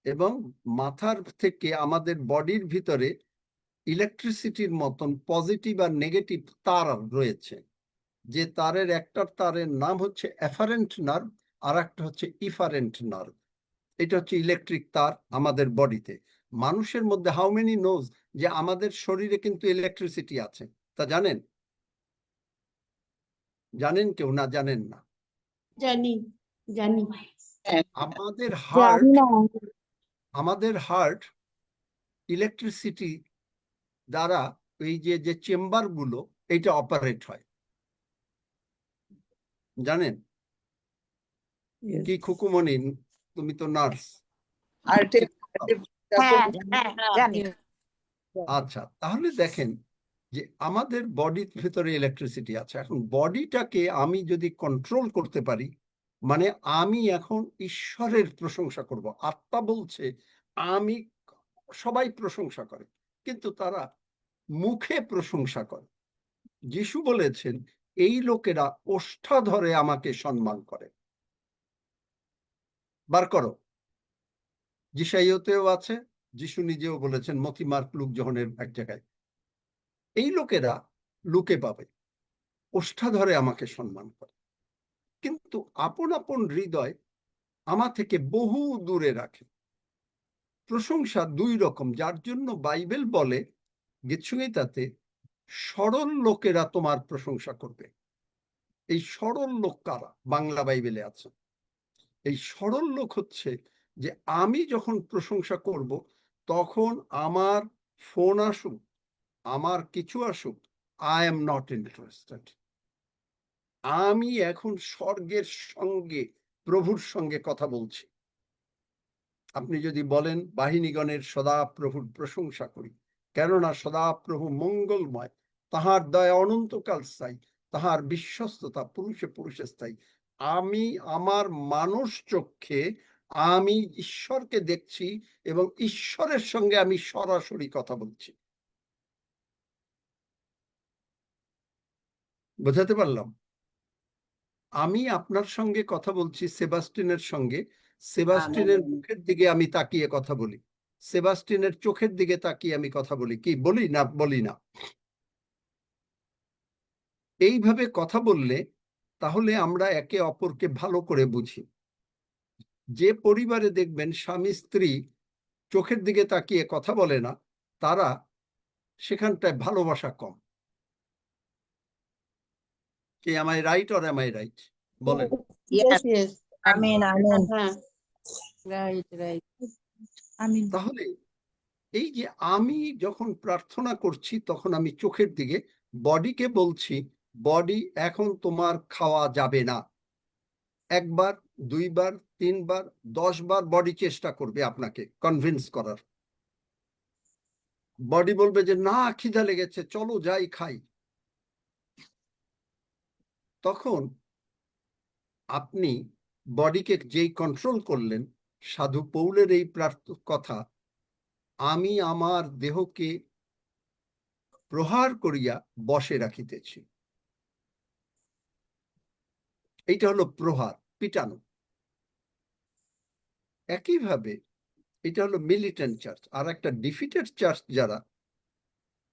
এবং মাথার থেকে আমাদের বডির ভিতরে ইলেকট্রিসিটির মতন পজিটিভ আর নেগেটিভ তার রয়েছে। যে তারের একটা তারের নাম হচ্ছে এফারেন্ট নার্ভ, আর একটা হচ্ছে ইফারেন্ট নার্ভ। এটা হচ্ছে ইলেকট্রিক তার আমাদের বডিতে। মানুষের মধ্যে হাউ মেনি নোজ যে আমাদের শরীরে কিন্তু ইলেকট্রিসিটি আছে, তা জানেন? জানেন কেউ? না জানেন না? জানি জানি আমাদের হার্ট ইলেকট্রিসিটি দ্বারা এই যে চেম্বার গুলো এইটা অপারেট হয়, জানেন কি? খুকুমনি, তুমি তো নার্স। জানি। আচ্ছা, তাহলে দেখেন যে আমাদের বডির ভিতরে ইলেকট্রিসিটি আছে। এখন বডিটাকে আমি যদি কন্ট্রোল করতে পারি, মানে আমি এখন ঈশ্বরের প্রশংসা করব। আত্মা বলছে আমি, সবাই প্রশংসা করে কিন্তু তারা মুখে প্রশংসা করে। যিশু বলেছেন এই লোকেরা ওষ্ঠা ধরে আমাকে সম্মান করে। বার করো, যিশাইয়তেও আছে, যিশু নিজেও বলেছেন মতি, মার্ক, লুক, যোহনের এক জায়গায়, এই লোকেরা লুকে পাবে ওষ্ঠা ধরে আমাকে সম্মান করে, কিন্তু আপন আপন হৃদয় আমার থেকে বহু দূরে রাখে। প্রশংসা 2 রকম, যার জন্য বাইবেল বলে গীতসংহিতাতে সরল লোকেরা তোমার প্রশংসা করবে। এই সরল লোক কারা? বাংলা বাইবেলে আছে। এই সরল লোক হচ্ছে যে আমি যখন প্রশংসা করব তখন আমার ফোন আসুক, আমার কিছু আসুক, আই এম নট ইন্টারেস্টেড। আমি এখন স্বর্গের সঙ্গে, প্রভুর সঙ্গে কথা বলছি। আপনি যদি বলেন বাহিনীগণের সদা প্রভুর প্রশংসা করি, কেননা সদা প্রভু মঙ্গলময়, তাহার দয়া অনন্তকাল স্থায়ী, তাহার বিশ্বস্ততা পুরুষে পুরুষে স্থায়ী। আমি আমার মানুষ চক্ষে আমি ঈশ্বরকে দেখছি এবং ঈশ্বরের সঙ্গে আমি সরাসরি কথা বলছি। বোঝাতে পারলাম? আমি আপনার সঙ্গে কথা বলছি সেবাস্টিনের সঙ্গে, সেবাস্টিনের মুখের দিকে আমি তাকিয়ে কথা বলি, সেবাস্টিনের চোখের দিকে তাকিয়ে আমি কথা বলি, কি বলি না বলি না? এইভাবে কথা বললে তাহলে আমরা একে অপরকে ভালো করে বুঝি। যে পরিবারে দেখবেন স্বামী স্ত্রী চোখের দিকে তাকিয়ে কথা বলে না, তারা সেখানটায় ভালোবাসা কম। কি am I right or am I right? বলেন। Yes, yes. Amen, amen. হ্যাঁ, right, right. তাহলে এই যে আমি যখন প্রার্থনা করছি তখন আমি চোখের দিকে বডিকে বলছি, বডি এখন তোমার খাওয়া যাবে না। একবার, দুইবার, তিনবার, 10 বার বডি চেষ্টা করবে আপনাকে কনভিন্স করার। বডি বলবে যে না, খিদা লেগেছে, চলো যাই খাই। তখন আপনি বডিকে যেই কন্ট্রোল করলেন, সাধু পৌলের এই কথা, আমি আমার দেহকে প্রহার করিয়া বশে রাখিতেছি। এইটা হলো প্রহার, পিটানো। একইভাবে এটা হলো মিলিটেন্ট চার্চ। আর একটা ডিফিটেড চার্চ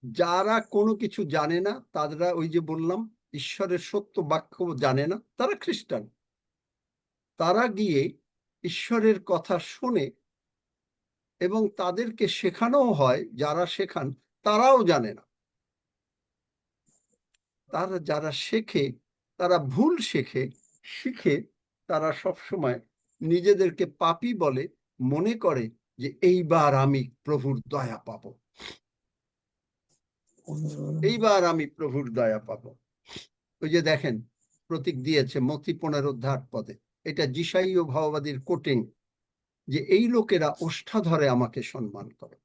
যারা কোনো কিছু জানে না, তারা ওই যে বললাম ঈশ্বরের সত্য বাক্য জানে না, তারা খ্রিস্টান। তারা গিয়ে ঈশ্বরের কথা শোনে এবং তাদেরকে শেখানোও হয়, যারা শেখান তারাও জানে না। তারা যারা শেখে তারা ভুল শিখে তারা সবসময় নিজেদেরকে পাপী বলে, মনে করে যে এইবার আমি প্রভুর দয়া পাবো, এইবার আমি প্রভুর দয়া পাবো। ওই যে দেখেন প্রতীক দিয়েছে মতি 15 এটা যিশাইয় ভাববাদীর কোটিং, যে এই লোকেরা ওষ্ঠা ধরে আমাকে সম্মান করে,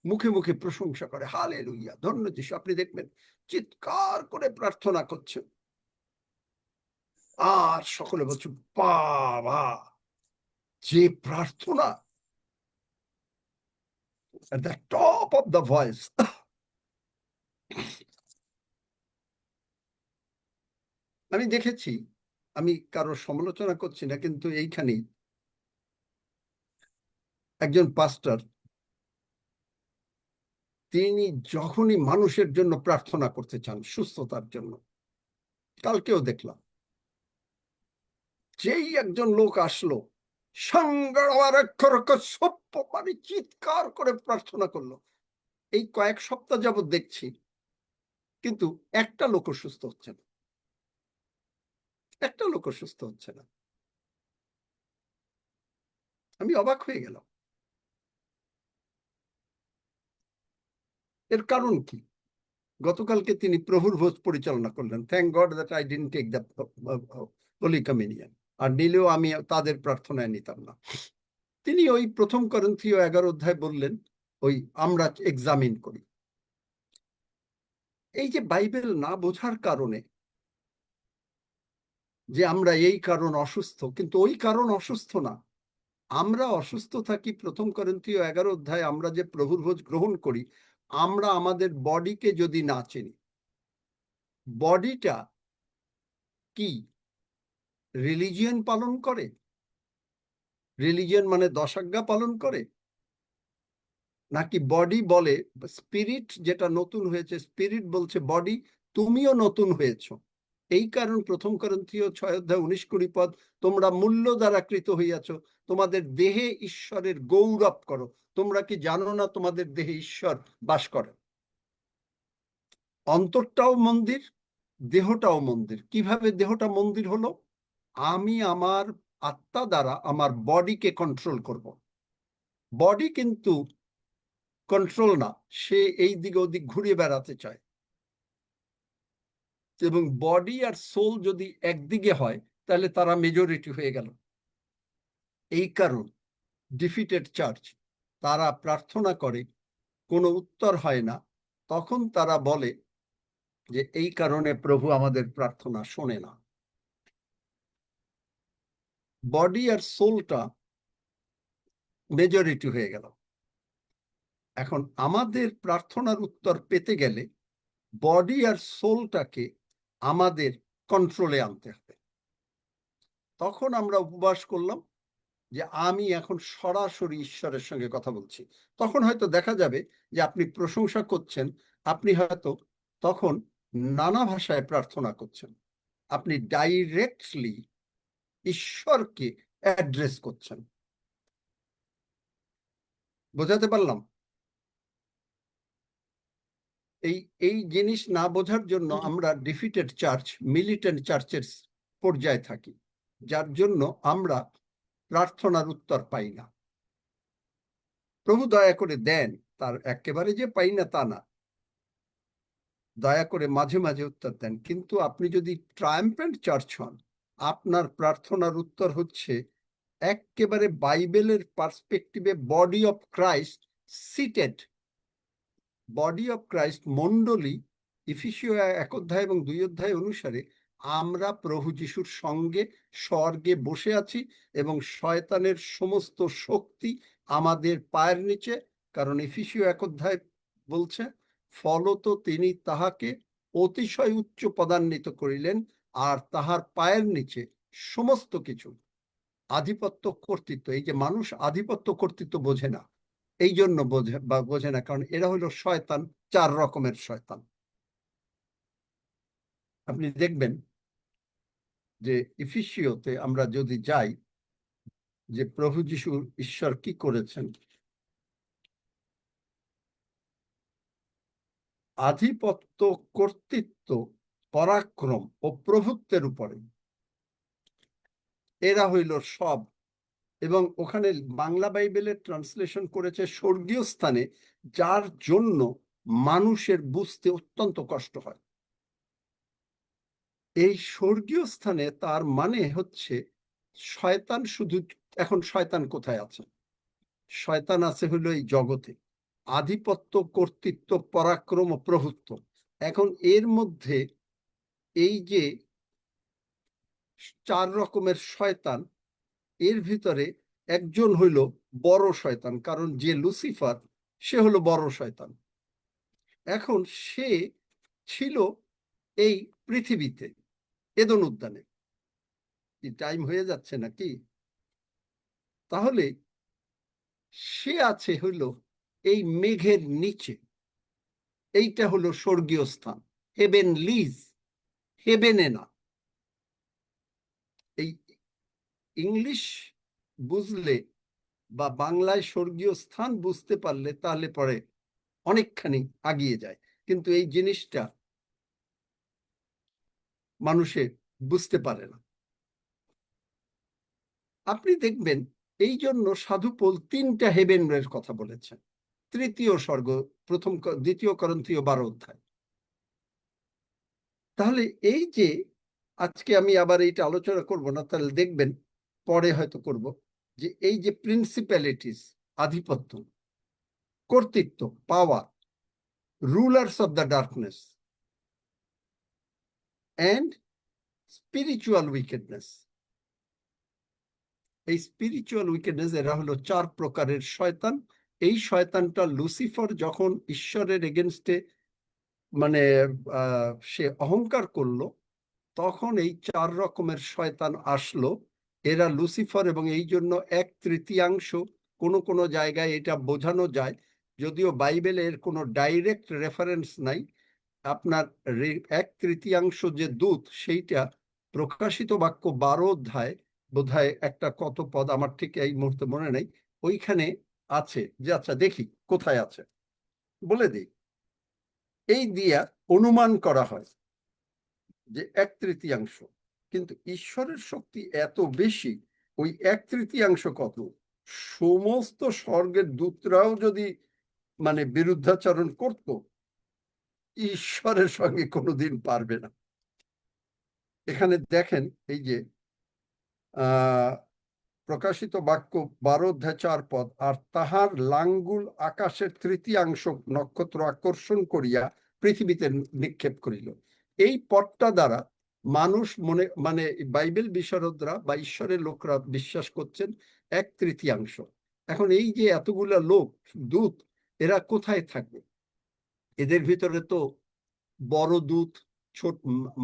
মুখে মুখে প্রশংসা করে, হালেলুইয়া, ধন্য যিশু। আপনি দেখবেন চিৎকার করে প্রার্থনা করছে আর সকলে বলছে বাবা, যে প্রার্থনা at the top of the voice। আমি দেখেছি, আমি কারো সমালোচনা করছি না, কিন্তু এইখানেই একজন পাস্টার, তিনি যখনই মানুষের জন্য প্রার্থনা করতে চান, সুস্থতার জন্য, কালকেও দেখলাম যেই একজন লোক আসলো, মানে চিৎকার করে প্রার্থনা করলো। এই কয়েক সপ্তাহ যাবত দেখছি, কিন্তু একটা লোক সুস্থ হচ্ছে না, একটা লোক সুস্থ হচ্ছে না। আমি অবাক হয়ে গেলাম। এর কারণ কি? গতকালকে তিনি প্রভুর ভোজ পরিচালনা করলেন। Thank God that I didn't take the holy communion. আর নিলেও আমি তাদের প্রার্থনায় নিতাম না। তিনি ওই 1 করিন্থীয় 11 বললেন, ওই আমরা এক্সামিন করি। এই যে বাইবেল না বোঝার কারণে যে আমরা এই কারণ অসুস্থ, কিন্তু ওই কারণ অসুস্থ না। আমরা অসুস্থ থাকি 1 করিন্থীয় 11 আমরা যে প্রভুর ভোজ গ্রহণ করি, আমরা আমাদের বডিকে যদি না চিনি। বডিটা কি রিলিজিয়ন পালন করে? রিলিজিয়ন মানে 10 আজ্ঞা পালন করে? নাকি বডি বলে, স্পিরিট যেটা নতুন হয়েছে, স্পিরিট বলছে বডি তুমিও নতুন হয়েছ। এই কারণ 1 করিন্থীয় 6:19-20 তোমরা মূল্য দ্বারা কৃত হইয়াছ, তোমাদের দেহে ঈশ্বরের গৌরব করো। তোমরা কি জানো না তোমাদের দেহে ঈশ্বর বাস করে? অন্তরটাও মন্দির, দেহটাও মন্দির। কিভাবে দেহটা মন্দির হলো? আমি আমার আত্মা দ্বারা আমার বডিকে কন্ট্রোল করব। বডি কিন্তু কন্ট্রোল না, সে এই দিকে ওদিক ঘুরিয়ে বেড়াতে চায়। এবং বডি আর সোল যদি একদিকে হয় তাহলে তারা মেজরিটি হয়ে গেল। এই কারণ ডিফিটেড চার্চ, তারা প্রার্থনা করে, কোনো উত্তর হয় না, তখন তারা বলে যে এই কারণে প্রভু আমাদের প্রার্থনা শোনে না। বডি আর সোলটা মেজরিটি হয়ে গেল। এখন আমাদের প্রার্থনার উত্তর পেতে গেলে বডি আর সোলটাকে আমাদের কন্ট্রোলে আনতে হবে। তখন আমরা উপবাস করলাম যে আমি এখন সরাসরি ঈশ্বরের সঙ্গে কথা বলছি। তখন হয়তো দেখা যাবে যে আপনি প্রশংসা করছেন, আপনি হয়তো তখন নানা ভাষায় প্রার্থনা করছেন, আপনি ডাইরেক্টলি ঈশ্বরকে অ্যাড্রেস করছেন। বোঝাতে পারলাম? এই জিনিস না বোঝার জন্য আমরা ডিফিটেড চার্চ, মিলিটেন্ট চার্চের পর্যায়ে থাকি, যার জন্য আমরা প্রার্থনার উত্তর পাই না। প্রভু দয়া করে দেন, তার একেবারে যে পাই না তা না, দয়া করে মাঝে মাঝে উত্তর দেন। কিন্তু আপনি যদি ট্রায়াম্পেন্ট চার্চ হন, আপনার প্রার্থনার উত্তর হচ্ছে একেবারে বাইবেলের পার্সপেক্টিভে body of Christ seated. Body of Christ মণ্ডলী, ইফিসীয় 1 অধ্যায় এবং 2 অধ্যায় অনুসারে আমরা প্রভু যিশুর সঙ্গে স্বর্গে বসে আছি এবং শয়তানের সমস্ত শক্তি আমাদের পায়ের নিচে। কারণ ইফিসীয় 1 অধ্যায় বলছে, ফলত তিনি তাহাকে অতিশয় উচ্চ পদান্বিত করিলেন, আর তাহার পায়ের নিচে সমস্ত কিছু, আধিপত্য কর্তৃত্ব। এই যে মানুষ আধিপত্য কর্তৃত্ব বোঝে না, এই জন্য বোঝে না, কারণ এরা হলো শয়তান, 4 রকমের শয়তান। আপনি দেখবেন যে ইফিসীয়তে আমরা যদি যাই, যে প্রভু যিশু ঈশ্বর কি করেছেন, আধিপত্য, কর্তৃত্ব, পরাক্রম ও প্রভুত্বের উপরে এরা হইল সব। এবং ওখানে বাংলা বাইবেলের ট্রান্সলেশন করেছে স্বর্গীয় স্থানে, যার জন্য মানুষের বুঝতে অত্যন্ত কষ্ট হয়। এই স্বর্গীয় স্থানে তার মানে হচ্ছে শয়তান শুধু, এখন শয়তান কোথায় আছে? শয়তান আছে হলো এই জগতে, আধিপত্য, কর্তৃত্ব, পরাক্রম ও প্রভুত্ব। এখন এর মধ্যে এই যে 4 রকমের শয়তান, এর ভিতরে একজন হইল বড় শয়তান, কারণ যে লুসিফার সে হলো বড় শয়তান। এখন সে ছিল এই পৃথিবীতে, এদন উদ্যানে। কি টাইম হয়ে যাচ্ছে নাকি? তাহলে সে আছে হইলো এই মেঘের নিচে, এইটা হলো স্বর্গীয় স্থান, হেভেন লিজ, হেভেনে না। এই ইংলিশ বুঝলে বা বাংলায় স্বর্গীয় স্থান বুঝতে পারলে তাহলে পরে অনেকখানি আগিয়ে যায়, কিন্তু এই জিনিসটা মানুষে বুঝতে পারে না। আপনি দেখবেন এই জন্য সাধু পৌল 3টা হেভেনের কথা বলেছেন। 3য় স্বর্গ, 2 করন্থীয় 12 অধ্যায়। তাহলে এই যে আজকে আমি আবার এইটা আলোচনা করব না, তাহলে দেখবেন পরে হয়তো করব, যে এই যে প্রিন্সিপ্যালিটিস, আধিপত্য, কর্তৃত্ব, power, rulers of the darkness and spiritual wickedness, এই স্পিরিচুয়াল উইকেডনেস এরা হলো 4 প্রকারের শয়তান। এই শয়তানটা লুসিফার যখন ঈশ্বরের এগেনস্টে মানে সে অহংকার করলো, তখন এই 4 রকমের শয়তান আসলো। এরা লুসিফার, এবং এই জন্য 1/3 কোনো কোনো জায়গায় এটা বোঝানো যায়, যদিও বাইবেলে এর কোনো ডাইরেক্ট রেফারেন্স নাই। আপনার 1/3 যে দূত, সেইটা প্রকাশিত বাক্য 12 অধ্যায় বোধহয় একটা কত পদ, আমার ঠিক এই মুহূর্তে মনে নেই, ওইখানে আছে। যে আচ্ছা দেখি কোথায় আছে, বলে দিই। এই দিয়া অনুমান করা হয় যে 1/3, কিন্তু ঈশ্বরের শক্তি এত বেশি, ওই 1/3 কত, সমস্ত স্বর্গের দূতরাও যদি মানে বিরুদ্ধাচরণ করত, ঈশ্বরের সঙ্গে কোনোদিন পারবে না। এখানে দেখেন এই যে প্রকাশিত বাক্য 12 অধ্যায় 4 পদ, আর তাহার লাঙ্গুল আকাশের 1/3 নক্ষত্র আকর্ষণ করিয়া পৃথিবীতে নিক্ষেপ করিল। এই পদটা দ্বারা মানুষ মানে বাইবেল বিশারদরা বা ঈশ্বরের লোকরা বিশ্বাস করছেন 1/3। এখন এই যে এতগুলা লোক দূত, এরা কোথায় থাকবে? এদের ভিতরে তো বড় দূত, ছোট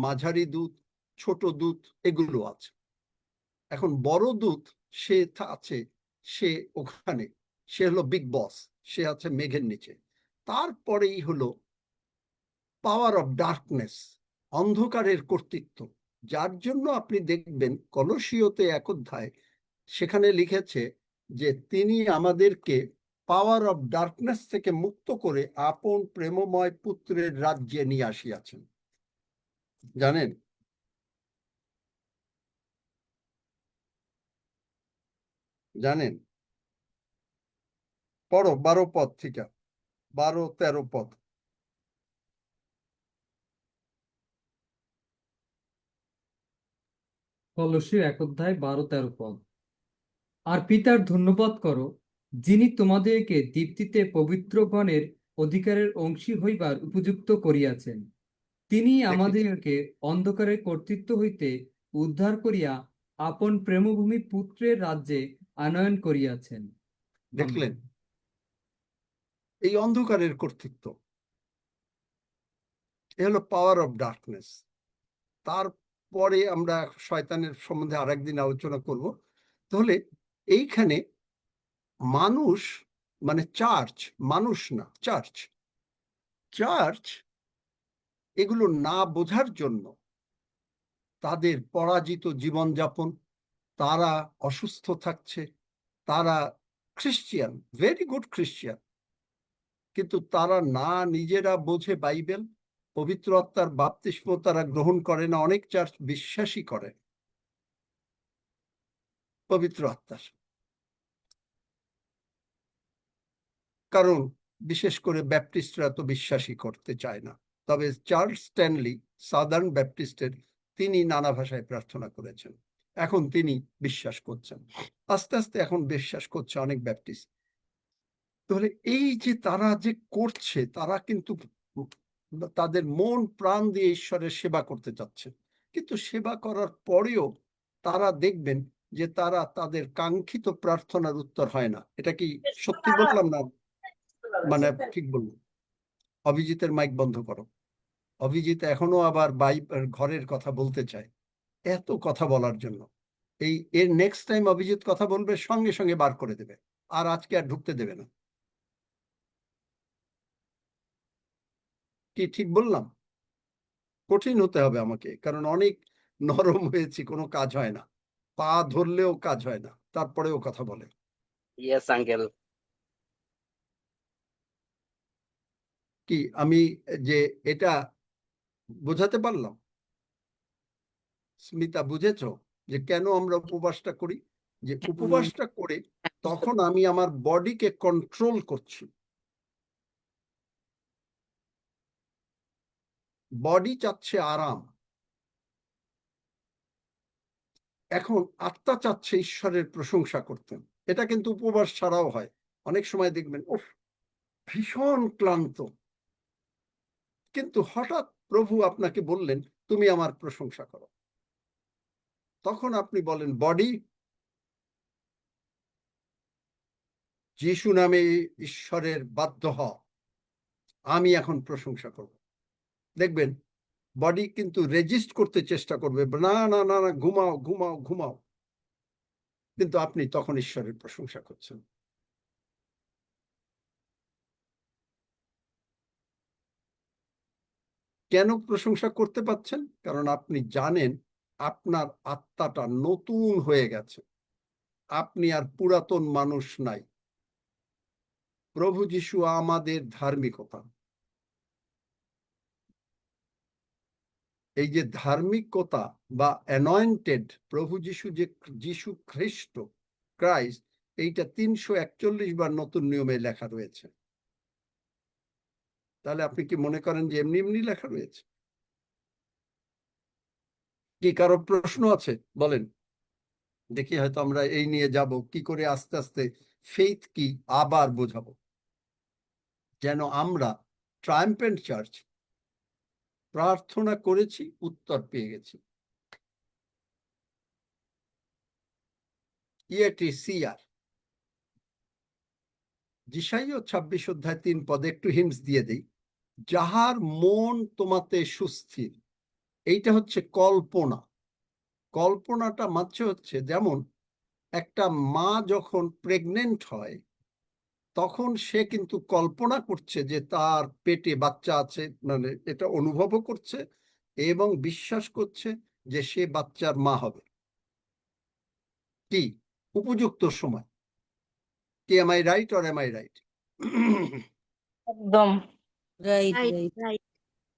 মাঝারি দূত, ছোট দূত এগুলো আছে। এখন বড় দূত সে আছে, সে ওখানে, সে হলো বিগ বস, সে আছে মেঘের নিচে। তারপরেই হলো পাওয়ার অফ ডার্কনেস, অন্ধকারের কর্তৃত্ব, যার জন্য আপনি দেখবেন কলসীয়তে 1 অধ্যায় সেখানে লিখেছে যে তিনি আমাদেরকে পাওয়ার অফ ডার্কনেস থেকে মুক্ত করে আপন প্রেমময় পুত্রের রাজ্যে নিয়ে আসিয়াছেন। জানেন, জানেন, পড়ো 12 পদ থেকে, 12-13 পদ। কলসীয় 1 অধ্যায় 12-13 পদ। আর পিতার ধন্যবাদ করো, যিনি তোমাদেরকে দীপ্তিতে পবিত্রগণের অধিকারের অংশী হইবার উপযুক্ত করিয়াছেন। তিনি আমাদেরকে অন্ধকারের কর্তৃত্ব হইতে উদ্ধার করিয়া আপন প্রেমভূমি পুত্রের রাজ্যে আনয়ন করিয়াছেন। দেখলেন এই অন্ধকারের কর্তৃত্ব, এ হলো পাওয়ার অফ ডার্কনেস। তারপরে আমরা শয়তানের সম্বন্ধে আরেকদিন আলোচনা করব। তাহলে এইখানে মানুষ মানে চার্চ, মানুষ না চার্চ, চার্চ এগুলো না বোঝার জন্য তাদের পরাজিত জীবনযাপন, তারা অসুস্থ থাকছে, তারা খ্রিস্টিয়ান, ভেরি গুড খ্রিস্টিয়ান, কিন্তু তারা না নিজেরা বোঝে বাইবেল, পবিত্র আত্মার বাপ্তিস্ম তারা গ্রহণ করে না। অনেক চার্চ বিশ্বাসই করে পবিত্র আত্মার, কারণ বিশেষ করে ব্যাপটিস্টরা তো বিশ্বাসই করতে চায় না। তবে চার্লস স্ট্যানলি সাদার্ন ব্যাপটিস্টের, তিনি নানা ভাষায় প্রার্থনা করেছেন, এখন তিনি বিশ্বাস করছেন, আস্তে আস্তে এখন বিশ্বাস করছে অনেক ব্যাপটিস্ট। তাহলে এই যে তারা যে করছে, তারা কিন্তু তাদের মন প্রাণ দিয়ে ঈশ্বরের সেবা করতে চাচ্ছে, কিন্তু সেবা করার পরেও তারা দেখবেন যে তারা তাদের কাঙ্ক্ষিত প্রার্থনার উত্তর হয় না। এটা কি সত্যি বললাম না মানে ঠিক বললাম? অভিজিতের মাইক বন্ধ করো। অভিজিৎ এখনো আবার ঘরের কথা বলতে চায়, এত কথা বলার জন্য। এর নেক্সট টাইম অভিজিৎ কথা বলবে সঙ্গে সঙ্গে বার করে দেবে, আর আজকে আর ঢুকতে দেবে না। কি ঠিক বললাম? কঠিন হতে হবে আমাকে, কারণ অনেক নরম হয়েছি, কোনো কাজ হয় না, পা ধরলেও কাজ হয় না, তারপরেও কথা বলে। Yes uncle. কি আমি যে এটা বোঝাতে পারলাম? স্মিতা, বুঝেছো যে কেন আমরা উপবাসটা করি? যে উপবাসটা করে তখন আমি আমার বডিকে কন্ট্রোল করছি। বডি চাচ্ছে আরাম, এখন আত্মা চাচ্ছে ঈশ্বরের প্রশংসা করতেন। এটা কিন্তু উপবাস ছাড়াও হয়। অনেক সময় দেখবেন উফ ভীষণ ক্লান্ত, কিন্তু হঠাৎ প্রভু আপনাকে বললেন তুমি আমার প্রশংসা করো, তখন আপনি বলেন বডি যিশু নামে ঈশ্বরের বাধ্য হ, আমি এখন প্রশংসা করব। দেখবেন বডি কিন্তু রেজিস্ট করতে চেষ্টা করবে, না না না না, ঘুমাও ঘুমাও ঘুমাও, কিন্তু আপনি তখন ঈশ্বরের প্রশংসা করছেন। কেন প্রশংসা করতে পারছেন? কারণ আপনি জানেন আপনার আত্মাটা নতুন হয়ে গেছে, আপনি আর পুরাতন মানুষ নাই। প্রভু যিশু আমাদের ধার্মিকতা। এই যে ধার্মিকতা বা অ্যানয়েন্টেড প্রভু যিশু খ্রিস্ট ক্রাইস্ট, এইটা 341 বার নতুন নিয়মে লেখা রয়েছে। তাহলে আপনি কি মনে করেন যে এমনি এমনি লেখা রয়েছে? কি কারো প্রশ্ন আছে বলেন দেখি, হয়তো আমরা এই নিয়ে যাব কি করে আস্তে আস্তে ফেইথ কি আবার বোঝাবো, যেন আমরা ট্রায়াম্পেন্ট চার্চ প্রার্থনা করেছি, উত্তর পেয়ে গেছি। ইয়েটিসিআর যিশাইয়া 26 অধ্যায় 3 পদে একটু হিন্টস দিয়ে দিই। যাহার মন তোমাতে সুস্থির, এইটা হচ্ছে কল্পনা। কল্পনাটা মাত্র হচ্ছে যেমন একটা মা যখন প্রেগনেন্ট হয় তখন সে কিন্তু কল্পনা করছে যে তার পেটে বাচ্চা আছে, মানে এটা অনুভবও করছে এবং বিশ্বাস করছে যে সে বাচ্চার মা হবে। কি উপযুক্ত সময়। কি am I right or am I right? একদম রাইট রাইট রাইট রাইট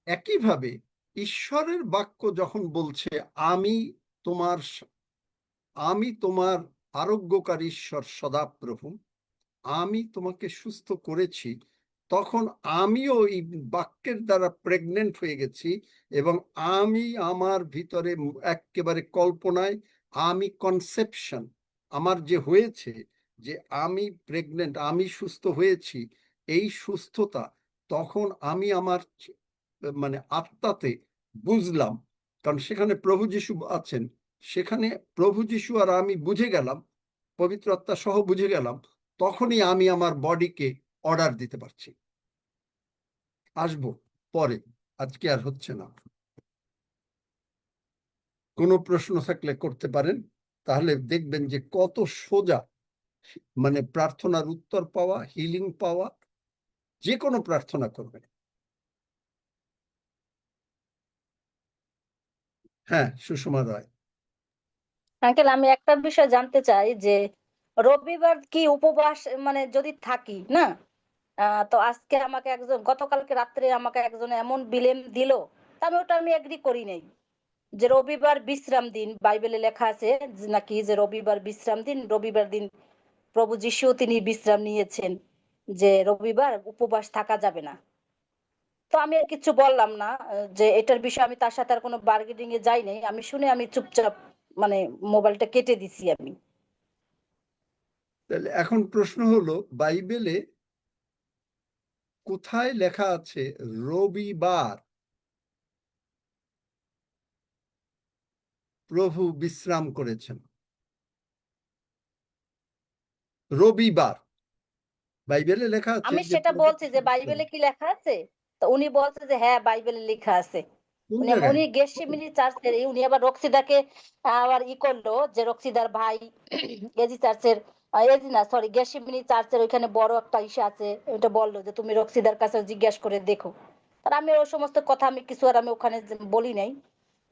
একইভাবে ঈশ্বরের বাক্য যখন বলছে আমি তোমার আরোগ্যকারী ঈশ্বর সদাপ্রভু, আমি তোমাকে সুস্থ করেছি, তখন আমিও এই বাক্যের দ্বারা প্রেগনেন্ট হয়ে গেছি এবং আমি আমার ভিতরে একেবারে কল্পনায় আমি কনসেপশন আমার যে হয়েছে, যে আমি প্রেগনেন্ট, আমি সুস্থ হয়েছি, এই সুস্থতা তখন আমি আমার মানে আত্মাতে বুঝলাম, কারণ সেখানে প্রভু যিশু আছেন, সেখানে প্রভু যিশু আর আমি বুঝে গেলাম, পবিত্র আত্মা সহ বুঝে গেলাম, তখনই আমি আমার বডিকে অর্ডার দিতে পারছি। আসবো পরে, আজকে আর হচ্ছে না। কোনো প্রশ্ন থাকলে করতে পারেন, তাহলে দেখবেন যে কত সোজা মানে প্রার্থনার উত্তর পাওয়া, হিলিং পাওয়া, যে কোনো প্রার্থনা করবেন। হ্যাঁ, সুষমা রায়। আঙ্কেল, আমি একটা বিষয় জানতে চাই যে রবিবার কি উপবাস মানে যদি থাকি না, তো আজকে আমাকে একজন গতকালকে রাত্রে আমাকে একজন এমন বিলেম দিল, তা আমি এগ্রি করি নাই যে রবিবার বিশ্রাম দিন, বাইবেলে লেখা আছে যে নাকি যে রবিবার বিশ্রাম দিন, রবিবার দিন প্রভু যিশু তিনি বিশ্রাম নিয়েছেন, যে রবিবার উপবাস থাকা যাবে না। তো আমি আর কিছু বললাম না, যে এটার বিষয়ে আমি তার সাথে আর কোনো বার্গেনিং এ যাই নাই, আমি শুনে আমি চুপচাপ মানে মোবাইলটা কেটে দিছি আমি। তাহলে এখন প্রশ্ন হলো, বাইবেলে কোথায় লেখা আছে রবিবার প্রভু বিশ্রাম করেছেন? রবিবার বাইবেলে লেখা আছে আমি যে সেটা প্রভু বলছি যে বিশ্রাম বাইবেলে করেন। কি লেখা আছে, তো উনি বলছে যে হ্যাঁ বাইবেলে লেখা আছে। কোন উনি জায়গায়? উনি গেটসেমানি চার্চের, উনি আবার রক্সিদাকে আবার করলো যে রক্সিদার ভাই এজি চার্চের, এজি না সরি গেটসেমানি চার্চের ওইখানে বড় একটা ইসে আছে, এটা বললো যে তুমি রক্সিদার কাছে জিজ্ঞাসা করে দেখো। আর আমি ওই সমস্ত কথা আমি কিছু আর আমি ওখানে বলি নাই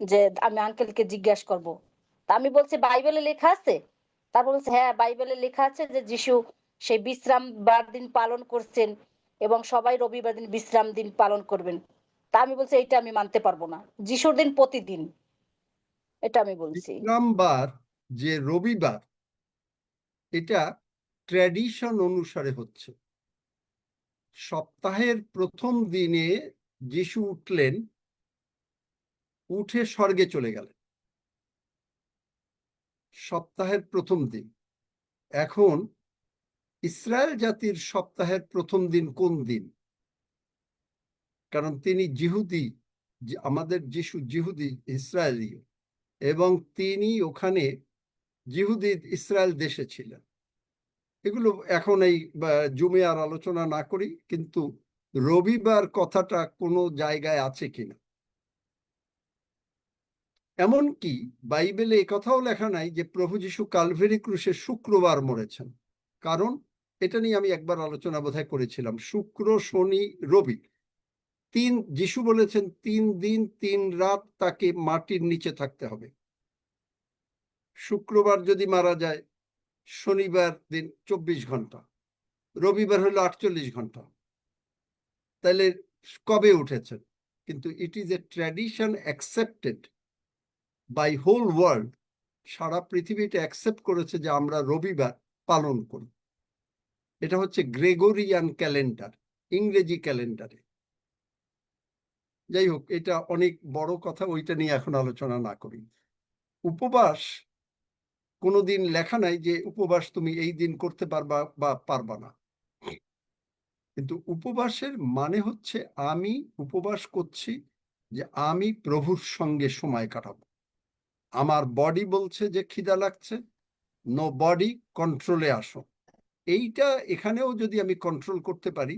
যে আমি আঙ্কেলকে জিজ্ঞাসা করব। তা আমি বলছি বাইবেলে লেখা আছে, তারপর বলছে হ্যাঁ বাইবেলে লেখা আছে যে যিশু সেই বিশ্রাম বার দিন পালন করছেন এবং সবাই রবিবার দিন বিশ্রাম দিন পালন করবেন। তা আমি বলছি এইটা আমি মানতে পারবো না, যিশুর দিন প্রতিদিন, এটা আমি বলছি। বিশ্রামবার যে রবিবার, এটা ট্র্যাডিশন অনুসারে হচ্ছে। সপ্তাহের প্রথম দিনে যিশু উঠলেন, উঠে স্বর্গে চলে গেলেন, সপ্তাহের প্রথম দিন। এখন ইসরায়েল জাতির সপ্তাহের প্রথম দিন কোন দিন? কারণ তিনি জিহুদি, আমাদের যিশু জিহুদি ইসরায়েলি, এবং তিনি ওখানে জিহুদি ইসরায়েল দেশে ছিলেন। এগুলো এখন এই জুমে আর আলোচনা না করি, কিন্তু রবিবার কথাটা কোনো জায়গায় আছে কিনা। এমনকি বাইবেলে কথাও লেখা নাই যে প্রভু যিশু কালভেরি ক্রুশে শুক্রবার মরেছেন। কারণ এটা নিয়ে আমি একবার আলোচনা বোধহয় করেছিলাম, শুক্র শনি রবি যিশু বলেছেন 3 দিন 3 রাত তাকে মাটির নিচে থাকতে হবে। শুক্রবার যদি মারা যায়, শনিবার দিন 24 ঘন্টা, রবিবার হলো 48 ঘন্টা, তাহলে কবে উঠেছেন? কিন্তু it is a tradition accepted by whole world. সারা পৃথিবীটা অ্যাকসেপ্ট করেছে যে আমরা রবিবার পালন করি। এটা হচ্ছে গ্রেগরিয়ান ক্যালেন্ডার, ইংরেজি ক্যালেন্ডারে। যাই হোক, এটা অনেক বড় কথা, ওইটা নিয়ে এখন আলোচনা না করি। উপবাস কোনোদিন লেখা নাই যে উপবাস তুমি এই দিন করতে পারবা বা পারবা না, কিন্তু উপবাসের মানে হচ্ছে আমি উপবাস করছি যে আমি প্রভুর সঙ্গে সময় কাটাবো। আমার বডি বলছে যে খিদা লাগছে, নো বডি, কন্ট্রোলে আসো। এইটা এখানেও যদি আমি কন্ট্রোল করতে পারি,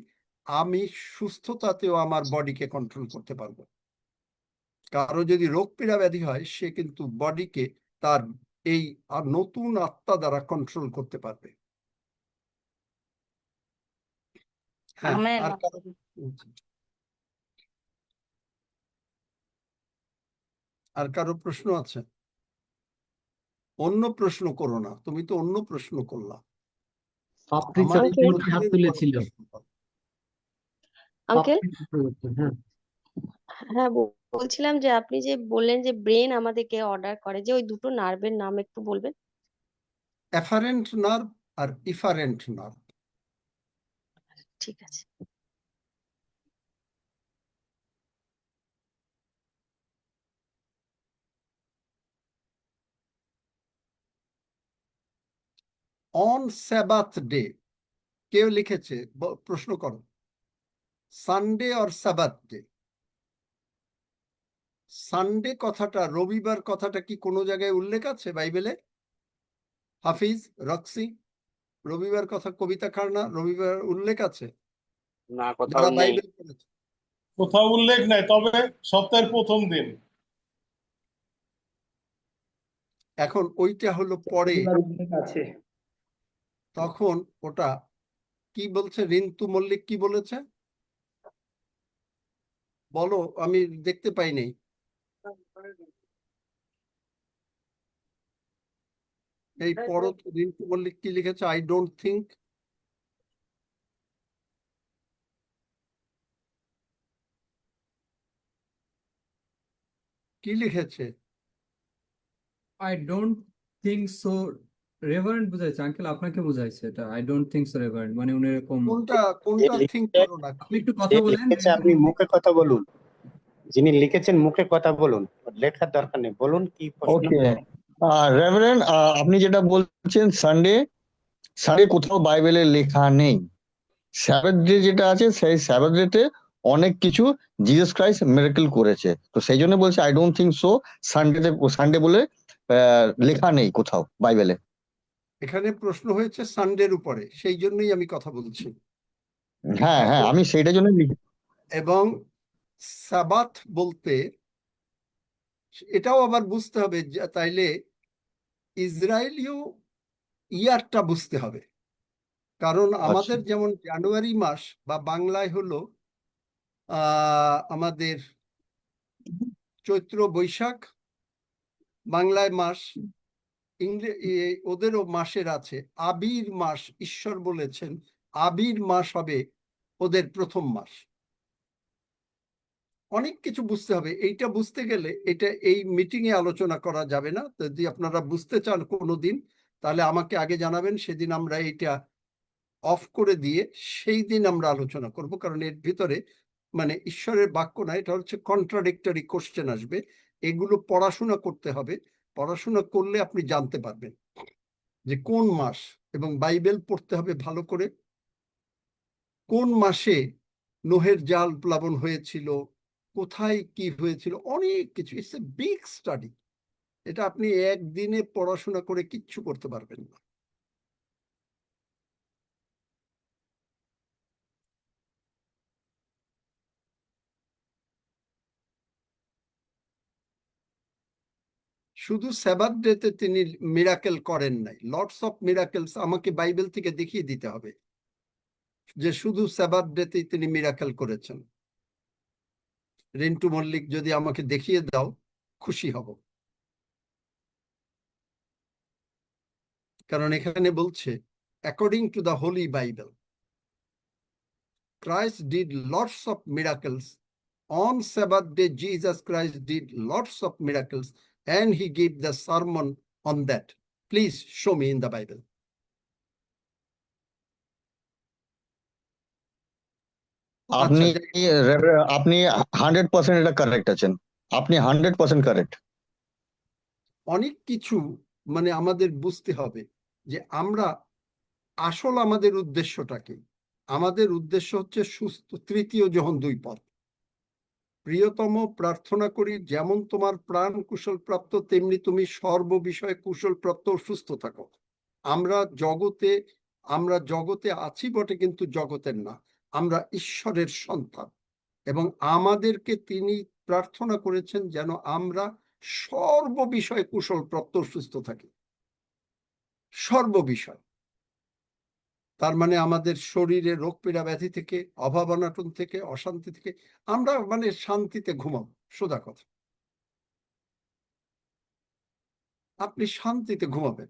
আমি সুস্থতাতেও আমার বডিকে কন্ট্রোল করতে পারবো। কারো যদি রোগ পীড়া ব্যাধি হয়, সে কিন্তু বডিকে তার এই নতুন আত্মা দ্বারা কন্ট্রোল করতে পারবে। হ্যাঁ, আমেন। আর কারো আর কারো প্রশ্ন আছে? অন্য প্রশ্ন করো না, তুমি তো অন্য প্রশ্ন করলা। আফ্রিকা আমার থেকে প্রশ্নের হাত উপর তুলেছিল। প্রশ্ন করো। আঙ্কেল, আফ্রিকা থেকে, হ্যাঁ। হ্যাঁ বলছিলাম যে আপনি যে বললেন যে ব্রেন আমাদেরকে অর্ডার করে, যে ওই দুটো নার্ভের নাম একটু বলবেন? অ্যাফারেন্ট নার্ভ আর ইফারেন্ট নার্ভ। ঠিক আছে। অন সাবাথ ডে, কেউ লিখেছে, প্রশ্ন করো। Sunday or Sabbath day? Sunday কথাটা, রবিবার কথাটা কি কোনো জায়গায় উল্লেখ আছে বাইবেলে? হাফিজ, রক্সি, রবিবার কথা, কবিতা খান্না, রবিবার উল্লেখ আছে? না, কোথাও যারা নেই। বাইবেল পড়েছে। কোথাও উল্লেখ নাই, তবে সপ্তাহের প্রথম দিন। এখন ওইটা হলো পরে, আছে। তখন ওটা কি বলছে? রিন্তু মল্লিক কি বলেছে বলো, আমি দেখতে পাইনি। এই পড়ো তো, রিন্তু মল্লিক কি লিখেছে? I don't think. কি লিখেছে? I don't think so reverend বুঝাইছে আঙ্কেল, আপনাকে বুঝাইছে এটা। I don't think so reverend মানে উনি এরকম। কোনটা যে থিঙ্ক লিখেছে, করো না? আপনি একটু যে কথা বলেন। লিখেছে আপনি মুখে কথা বলুন। যিনি লিখেছেন মুখে কথা বলুন, লেখার দরকার নেই, বলুন কি প্রশ্ন। ওকে, রেভারেন্ড, আপনি যেটা বলছেন সানডে, সানডে কোথাও বাইবেলে লেখা নেই। স্যাবাথ ডে যেটা আছে, সেই স্যাবাথ ডেতে অনেক কিছু জিসাস ক্রাইস্ট মিরাকেল করেছে, তো সেই জন্য বলছে আই ডোন্ট থিঙ্ক সো সানডেতে, সানডে বলে লেখা নেই কোথাও বাইবেলে। এখানে প্রশ্ন হয়েছে সানডের উপরে, সেই জন্যই আমি কথা বলছি। হ্যাঁ হ্যাঁ, আমি সেইটার জন্য এবং সাবাথ বলতে এটাও আবার বুঝতে হবে, তাইলে ইসরায়েলীয় ইয়ারটা বুঝতে হবে। কারণ আমাদের যেমন জানুয়ারি মাস বা বাংলায় হলো আমাদের চৈত্র বৈশাখ, বাংলায় মাস, ওদেরও মাসের আছে। আবির মাস, ঈশ্বর বলেছেন আবির মাস হবে ওদের প্রথম মাস। অনেক কিছু বুঝতে হবে। এইটা বুঝতে গেলে এটা এই মিটিং এ আলোচনা করা যাবে না। যদি আপনারা বুঝতে চান কোনোদিন, তাহলে আমাকে আগে জানাবেন, সেদিন আমরা এটা অফ করে দিয়ে সেই দিন আমরা আলোচনা করব। কারণ এর ভিতরে মানে ঈশ্বরের বাক্য না, এটা হচ্ছে কন্ট্রাডিক্টরি কোশ্চেন আসবে। এগুলো পড়াশোনা করতে হবে। পড়াশোনা করলে আপনি জানতে পারবেন যে কোন মাস, এবং বাইবেল পড়তে হবে ভালো করে। কোন মাসে নোহের জাল প্লাবন হয়েছিল, কোথায় কি হয়েছিল, অনেক কিছু। It's a big study. এটা আপনি একদিনে পড়াশোনা করে কিচ্ছু করতে পারবেন না। শুধু সাবাথ ডেতে তিনি মিরাকেল করেন নাই, লটস অফ মিরাকেলস আমাকে বাইবেল থেকে দেখিয়ে দিতে হবে যে শুধু সাবাথ ডেতেই তিনি মিরাকেল করেছেন। রিন্টু মল্লিক যদি আমাকে দেখিয়ে দাও, খুশি হব। কারণ এখানে বলছে according to the Holi Bible, Christ did lots of miracles on Sabbath day Jesus Christ did lots of miracles and he gave the sermon on that. Please show me in the Bible. আপনি আচ্ছা, আপনি 100% এটা correct আছেন, আপনি 100% correct. অনেক কিছু মানে আমাদের বুঝতে হবে যে আমরা আসল আমাদের উদ্দেশ্যটা কি। আমাদের উদ্দেশ্য হচ্ছে সুস্থ, তৃতীয় যোহন 2 পদ। প্রিয়তম, প্রার্থনা করি যেমন তোমার প্রাণ কুশল প্রাপ্ত তেমনি তুমি সর্ব বিষয়ে কুশল প্রাপ্ত ও সুস্থ থাকো। আমরা জগতে আছি বটে, কিন্তু জগতের না। আমরা ঈশ্বরের সন্তান এবং আমাদেরকে তিনি প্রার্থনা করেছেন যেন আমরা সর্ব বিষয়ে কুশল প্রাপ্ত ও সুস্থ থাকি। সর্ব বিষয় তার মানে আমাদের শরীরে রোগ পীড়া ব্যাধি থেকে, অভাব অনাটন থেকে, অশান্তি থেকে আমরা মানে শান্তিতে ঘুমাবো। সোজা কথা, আপনি শান্তিতে ঘুমাবেন।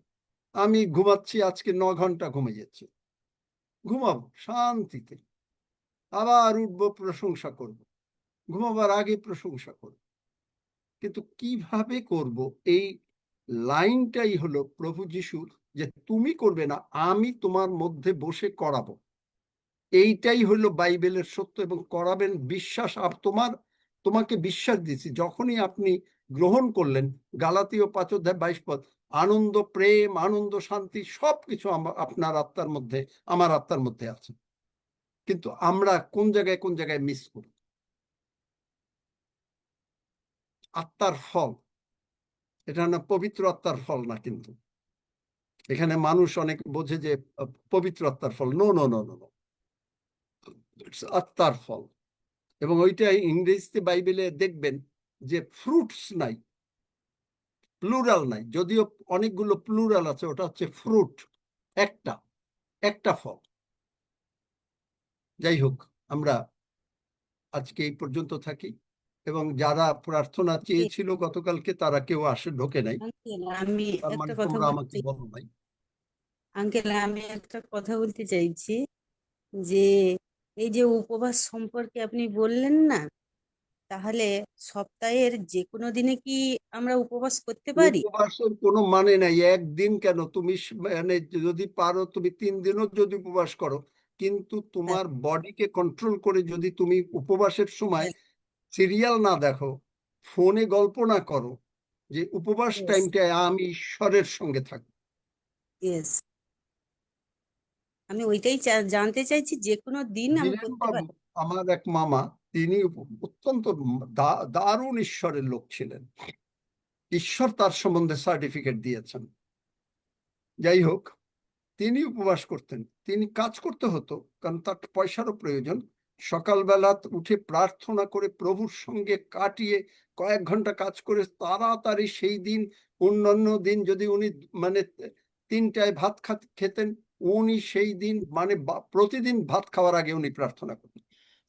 আমি ঘুমাচ্ছি, আজকে 9 ঘন্টা ঘুমিয়ে যাচ্ছি, ঘুমাবো শান্তিতে, আবার উঠবো, প্রশংসা করব, ঘুমাবার আগে প্রশংসা করব। কিন্তু কিভাবে করব, এই লাইনটাই হলো প্রভু যিশুর, যে তুমি করবে না, আমি তোমার মধ্যে বসে করাবো। এইটাই হলো বাইবেলের সত্য এবং করাবেন বিশ্বাস। আর তোমাকে বিশ্বাস দিচ্ছি, যখনই আপনি গ্রহণ করলেন, গালাতীয় 5:22 আনন্দ, প্রেম, আনন্দ, শান্তি সবকিছু আপনার আত্মার মধ্যে, আমার আত্মার মধ্যে আছে। কিন্তু আমরা কোন জায়গায় মিস করি। আত্মার ফল এটা না, পবিত্র আত্মার ফল না। কিন্তু এখানে মানুষ অনেক বোঝে যে পবিত্র আত্মার ফল। নো নো নো নো, আত্মার ফল। এবং ওইটাই ইংরেজিতে বাইবেলে দেখবেন যে ফ্রুটস নাই, প্লুরাল নাই, যদিও অনেকগুলো প্লুরাল আছে, ওটা হচ্ছে ফ্রুট, একটা ফল। যাই হোক, আমরা আজকে এই পর্যন্ত থাকি। এবং যারা প্রার্থনা চেয়েছিল গতকালকে, তারা কেউ ঢোকে নাই। আমি তার একটা মানে কথা তোমরা বলতে আমাকে বলো নাই। আঙ্কেল, আমি একটা কথা বলতে চাইছি যে এই যে উপবাস সম্পর্কে আপনি বললেন না, তাহলে সপ্তাহের যে কোনো দিনে কি আমরা উপবাস করতে পারি? উপবাসের কোনো মানে নাই। একদিন কেন, তুমি মানে যদি পারো তুমি 3 দিনও যদি উপবাস করো, কিন্তু তোমার বডিকে কন্ট্রোল করে যদি তুমি উপবাসের সময় সিরিয়াল না দেখো, ফোনে গল্প না করো, যে উপবাস টাইমটায় আমি ঈশ্বরের সঙ্গে থাকি। ইয়েস, আমি ওইটাই জানতে চাইছি, যে কোনো দিন আমি বীরেন করতে বাবু, পারি? আমার এক মামা, তিনি অত্যন্ত দারুণ ঈশ্বরের লোক ছিলেন। ঈশ্বর তার সম্বন্ধে সার্টিফিকেট দিয়েছেন। যাই হোক, তিনি উপবাস করতেন, তিনি কাজ করতে হতো, কারণ তার পয়সারও প্রয়োজন। সকালবেলা উঠে প্রার্থনা করে প্রভুর সঙ্গে কাটিয়ে কয়েক ঘন্টা কাজ করে তাড়াতাড়ি সেই দিন, অন্যান্য দিন যদি উনি মানে 3টায় ভাত খেতেন, উনি সেই দিন মানে প্রতিদিন ভাত খাওয়ার আগে উনি প্রার্থনা করতেন।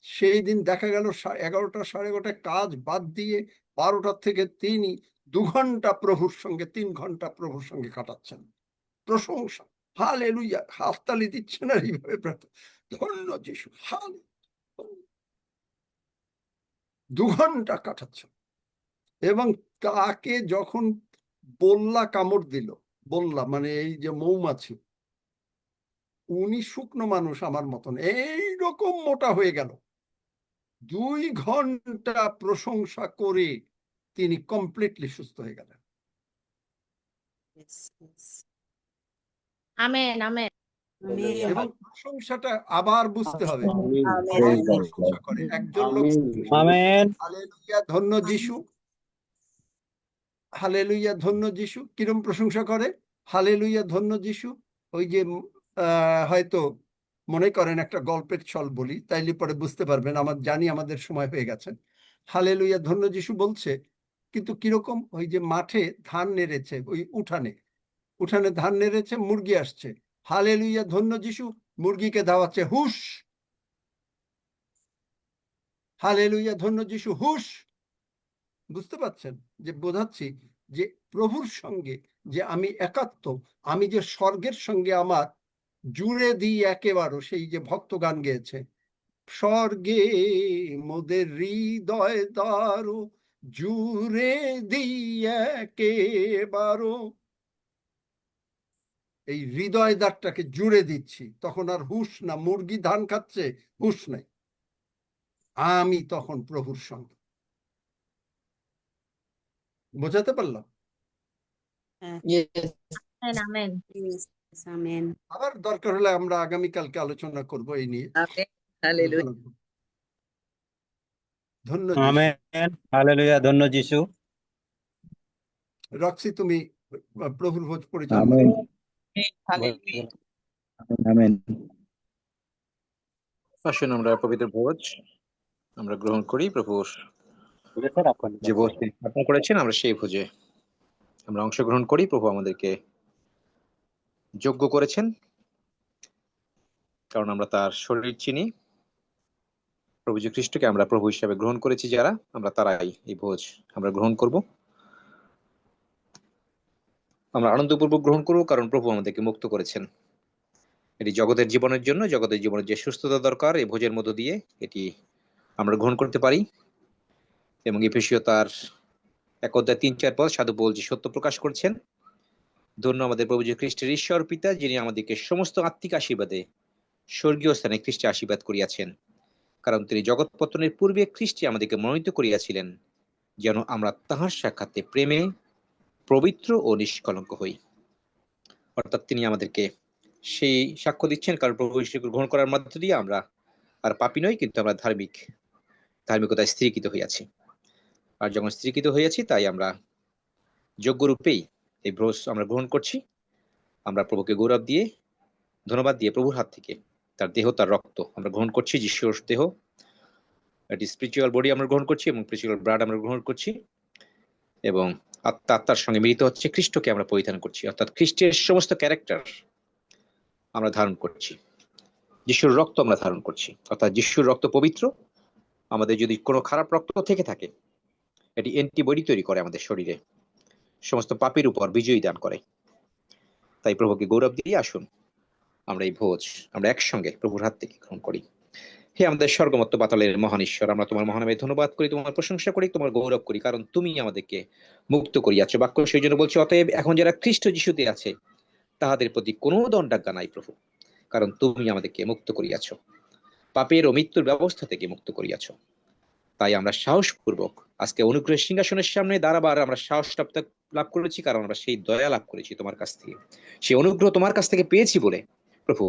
সেই দিন দেখা গেল 11টা 11:30 কাজ বাদ দিয়ে 12টার থেকে তিনি 2 ঘন্টা প্রভুর সঙ্গে, 3 ঘন্টা প্রভুর সঙ্গে কাটাচ্ছেন। প্রশংসা, হালেলুয়া, হাততালি দিচ্ছেন আর এইভাবে প্রার্থনা, ধন্য যিশু, হালেলুয়া। 2 ঘন্টা কাটাচ্ছেন। এবং তাকে যখন বল্লা কামড় দিল, বল্লা মানে এই যে মৌমাছি, উনি শুকনো মানুষ আমার মতন এইরকম মোটা হয়ে গেল। 2 ঘন্টা প্রশংসা করে তিনি কমপ্লিটলি সুস্থ হয়ে গেলেন। Amen, amen. এবং প্রশংসাটা আবার বুঝতে হবে, আমেন। প্রশংসা করে একজন লোক। হালেলুয়া, ধন্য যিশু, হালেলুয়া, ধন্য যিশু। কিরম প্রশংসা করে? হালেলুয়া, ধন্য যিশু। ওই যে হয়তো মনে করেন একটা গল্পের ছল বলি, তাইলে পরে বুঝতে পারবেন। জানি আমাদের সময় হয়ে গেছে। হালেলুয়া, ধন্য যিশু বলছে, কিন্তু কিরকম? ওই যে মাঠে ধান নেড়েছে, ওই উঠানে ধান নেড়েছে, মুরগি আসছে, হালেলুয়া, ধন্য যিশু, মুরগিকে দাওয়াচ্ছে, হুশ, হালেলুয়া, ধন্য যিশু, হুশ। বুঝতে পারছেন যে বোঝাচ্ছি যে প্রভুর সঙ্গে যে আমি একাত্ম, আমি যে স্বর্গের সঙ্গে আমার জুড়ে দিই একেবারে। সেই যে ভক্ত গান গেয়েছে, স্বর্গে মোদের হৃদয় দ্বার জুড়ে দিয়ে একেবারো। এই হৃদয় দ্বারটাকে জুড়ে দিচ্ছি, তখন আর হুঁশ না, মুরগি ধান খাচ্ছে, হুঁশ নাই, আমি তখন প্রভুর সঙ্গে। বোঝাতে পারলাম? হ্যাঁ আমেন আমেন Yes, আমেন। আবার দরকার হলে আমরা আগামীকালকে আলোচনা করব এই নিয়ে। Amen hallelujah. আলোচনা করব। ধন্য যিশু। আমেন হালেলুয়া, ধন্য যিশু। রক্সি, তুমি প্রভুর ভোজ পরিচালনা আমেন করো। হালেলুয়া। আমেন। আসুন আমরা পবিত্র ভোজ আমরা গ্রহণ করি। প্রভুর যে ভোজ তিনি স্থাপন করেছেন, আমরা সেই ভোজে আমরা অংশগ্রহণ করি। প্রভু আমাদেরকে যোগ্য করেছেন, কারণ আমরা তার শরীর চিনি। প্রভু যীশু খ্রিস্টকে আমরা প্রভু হিসাবে গ্রহণ করেছি যারা, আমরা তারাই এই ভোজ আমরা গ্রহণ করব। আমরা আনন্দপূর্বক গ্রহণ করব, কারণ প্রভু আমাদেরকে মুক্ত করেছেন। এটি জগতের জীবনের জন্য, জগতের জীবনের যে সুস্থতা দরকার এই ভোজের মধ্য দিয়ে এটি আমরা গ্রহণ করতে পারি। এবং এফেসীয় তার 1:3-4 পদ সাধু পৌল যে সত্য প্রকাশ করছেন, ধন্য আমাদের প্রভু যীশু খ্রিস্টের ঈশ্বর পিতা, যিনি আমাদেরকে সমস্ত আত্মিক আশীর্বাদে স্বর্গীয় স্থানে খ্রিস্টে আশীর্বাদ করিয়াছেন। কারণ তিনি জগৎ পতনের পূর্বে খ্রিস্টে আমাদেরকে মনোনীত করিয়াছিলেন, যেন আমরা তাহার সাক্ষাতে প্রেমে পবিত্র ও নিষ্কলঙ্ক হই। অর্থাৎ তিনি আমাদেরকে সেই সাক্ষ্য দিচ্ছেন, কারণ প্রভু যীশুকে গ্রহণ করার মধ্য দিয়ে আমরা আর পাপী নই, কিন্তু আমরা ধার্মিকতায় স্থিরীকৃত হইয়াছি। আর যখন স্থিরীকৃত হইয়াছি, তাই আমরা যোগ্যরূপেই এই ভোজ আমরা গ্রহণ করছি। আমরা প্রভুকে গৌরব দিয়ে, ধন্যবাদ দিয়ে প্রভুর হাত থেকে তার দেহ, তার রক্ত আমরা গ্রহণ করছি। যিশুর দেহ, এটি স্পিরিচুয়াল বডি আমরা গ্রহণ করছি, এবং স্পিরিচুয়াল ব্লাড আমরা গ্রহণ করছি, এবং আত্মার সঙ্গে মিলিত হচ্ছে খ্রিস্টকে আমরা পরিধান করছি। অর্থাৎ খ্রিস্টের সমস্ত ক্যারেক্টার আমরা ধারণ করছি, যিশুর রক্ত আমরা ধারণ করছি। অর্থাৎ যিশুর রক্ত পবিত্র। আমাদের যদি কোনো খারাপ রক্ত থেকে থাকে, এটি অ্যান্টিবডি তৈরি করে আমাদের শরীরে, সমস্ত পাপের উপর বিজয়ী দান করে। তাই প্রভুকে গৌরব দিয়ে আসুন আমরা এই ভোজ আমরা একসঙ্গে প্রভুর হাত থেকে গ্রহণ করি। হে আমাদের স্বর্গমত্ত পাতালের মহান ঈশ্বর, আমরা তোমার মহানামে ধন্যবাদ করি, তোমার প্রশংসা করি, তোমার গৌরব করি, কারণ তুমি আমাদেরকে মুক্ত করিয়াছ। বাক্য সেই জন্য বলছি, অতএব এখন যারা খ্রিস্ট যিশুতে আছে তাহাদের প্রতি কোনো দণ্ডাজ্ঞা নাই প্রভু, কারণ তুমি আমাদেরকে মুক্ত করিয়াছ, পাপের ও মৃত্যুর ব্যবস্থা থেকে মুক্ত করিয়াছ। তাই আমরা সাহসপূর্বক আজকে অনুগ্রহের সিংহাসনের সামনে দাঁড়াবার আমরা সাহস লাভ করেছি, কারণ আমরা সেই দয়া লাভ করেছি তোমার কাছ থেকে, সেই অনুগ্রহ তোমার কাছ থেকে পেয়েছি বলে প্রভু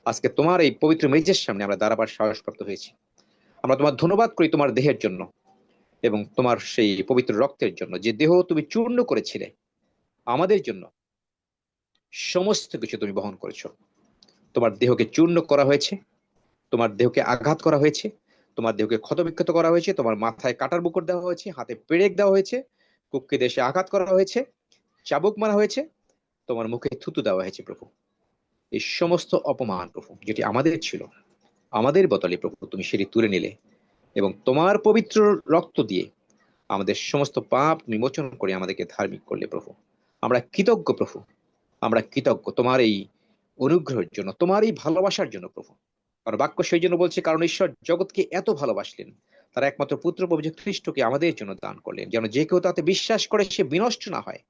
আজকে তোমার এই পবিত্র মেজের সামনে আমরা দাঁড়াবার সাহসপ্রাপ্ত হয়েছি। আমরা তোমার ধন্যবাদ করি তোমার দেহের জন্য এবং তোমার সেই পবিত্র রক্তের জন্য, যে দেহ তুমি চূর্ণ করেছিলে আমাদের জন্য। সমস্ত কিছু তুমি বহন করেছো। তোমার দেহকে চূর্ণ করা হয়েছে, তোমার দেহকে আঘাত করা হয়েছে, তোমার দেহকে ক্ষতবিক্ষত করা হয়েছে, তোমার মাথায় কাটার বুকর দেওয়া হয়েছে, হাতে পেরেক দেওয়া হয়েছে, কুক্ষে দেশে আঘাত করা হয়েছে, চাবুক মারা হয়েছে, তোমার মুখে থুতু দেওয়া হয়েছে প্রভু। এই সমস্ত অপমান প্রভু যেটি আমাদের ছিল, আমাদের বদলে প্রভু তুমি সেটি তুলে নিলে এবং তোমার পবিত্র রক্ত দিয়ে আমাদের সমস্ত পাপ তুমি মোচন করে আমাদেরকে ধার্মিক করলে প্রভু। আমরা কৃতজ্ঞ প্রভু, আমরা কৃতজ্ঞ তোমার এই অনুগ্রহের জন্য, তোমার এই ভালোবাসার জন্য প্রভু। আর বাক্য সেই জন্য বলছে, কারণ ঈশ্বর জগৎকে এত ভালোবাসলেন, তার একমাত্র পুত্র প্রভু যীশু খ্রিস্টকে আমাদের জন্য দান করলেন, যেন যে কেউ তাতে বিশ্বাস করে সে বিনষ্ট না হয়,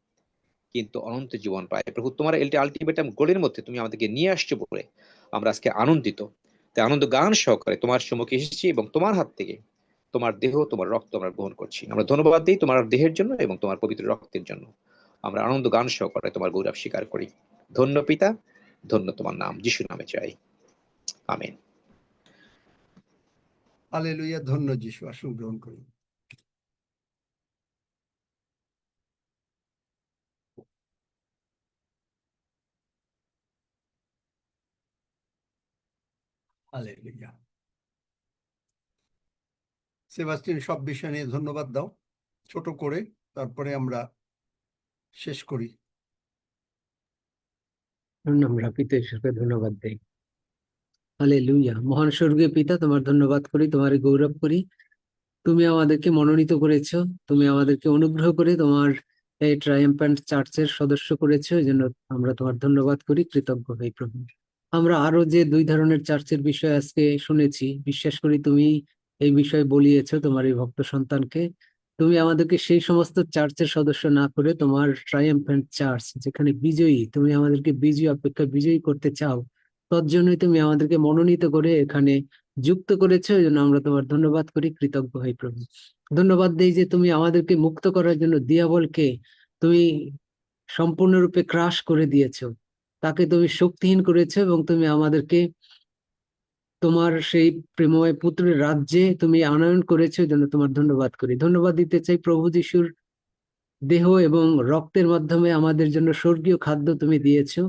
কিন্তু অনন্ত জীবন পায়। প্রভু তোমার আলটিমেটাম গোলের মধ্যে তুমি আমাদেরকে নিয়ে আসছো বলে আমরা আজকে আনন্দিত। তাই আনন্দ গান সহকারে তোমার সম্মুখে এসেছি এবং তোমার হাত থেকে তোমার দেহ, তোমার রক্ত আমরা গ্রহণ করছি। আমরা ধন্যবাদ দিই তোমার দেহের জন্য এবং তোমার পবিত্র রক্তের জন্য। আমরা আনন্দ গান সহকারে তোমার গৌরব স্বীকার করি। ধন্য পিতা, ধন্য তোমার নাম, যিশু নামে চাই, আমেন। হালেলুয়া, ধন্য যিশু। আসুন গ্রহণ করুন। হালেলুয়া। সেবাস্টিন, সব বিষয় নিয়ে ধন্যবাদ দাও ছোট করে, তারপরে আমরা শেষ করি। আমরা পিতা ঈশ্বরকে ধন্যবাদ দেই। হালেলুয়া। মহান স্বর্গীয় পিতা, তোমার ধন্যবাদ করি, তোমার গৌরব করি। তুমি আমাদেরকে মনোনীত করেছো, তুমি আমাদেরকে অনুগ্রহ করে তোমার এই ট্রায়াম্ফ্যান্ট চার্চের সদস্য করেছো। এই জন্য আমরা তোমার ধন্যবাদ করি, কৃতজ্ঞ হই প্রভু। আমরা আরো যে দুই ধরনের চার্চের বিষয় আজকে শুনেছি, বিশ্বাস করি তুমি এই বিষয়ে বলিয়েছো তোমার এই ভক্ত সন্তানকে। তুমি আমাদেরকে সেই সমস্ত চার্চের সদস্য না করে তোমার ট্রায়াম্ফ্যান্ট চার্চ, যেখানে বিজয়ী, তুমি আমাদেরকে বিজয়ী অপেক্ষা বিজয়ী করতে চাও, তজ্জন্যই তুমি আমাদেরকে মনোনীত করে এখানে যুক্ত করেছো। এই জন্য আমরা তোমার ধন্যবাদ করি, কৃতজ্ঞ হই প্রভু। ধন্যবাদ দেই যে তুমি আমাদেরকে মুক্ত করার জন্য দিয়াবলকে তুমি সম্পূর্ণরূপে ক্রাশ করে দিয়েছো, তাকে তুমি শক্তিহীন করেছো, এবং তুমি আমাদেরকে তোমার সেই প্রেমময় পুত্রের রাজ্যে তুমি আনয়ন করেছো। এই জন্য তোমার ধন্যবাদ করি। ধন্যবাদ দিতে চাই প্রভু যিশুর দেহ এবং রক্তের মাধ্যমে আমাদের জন্য স্বর্গীয় খাদ্য তুমি দিয়েছো।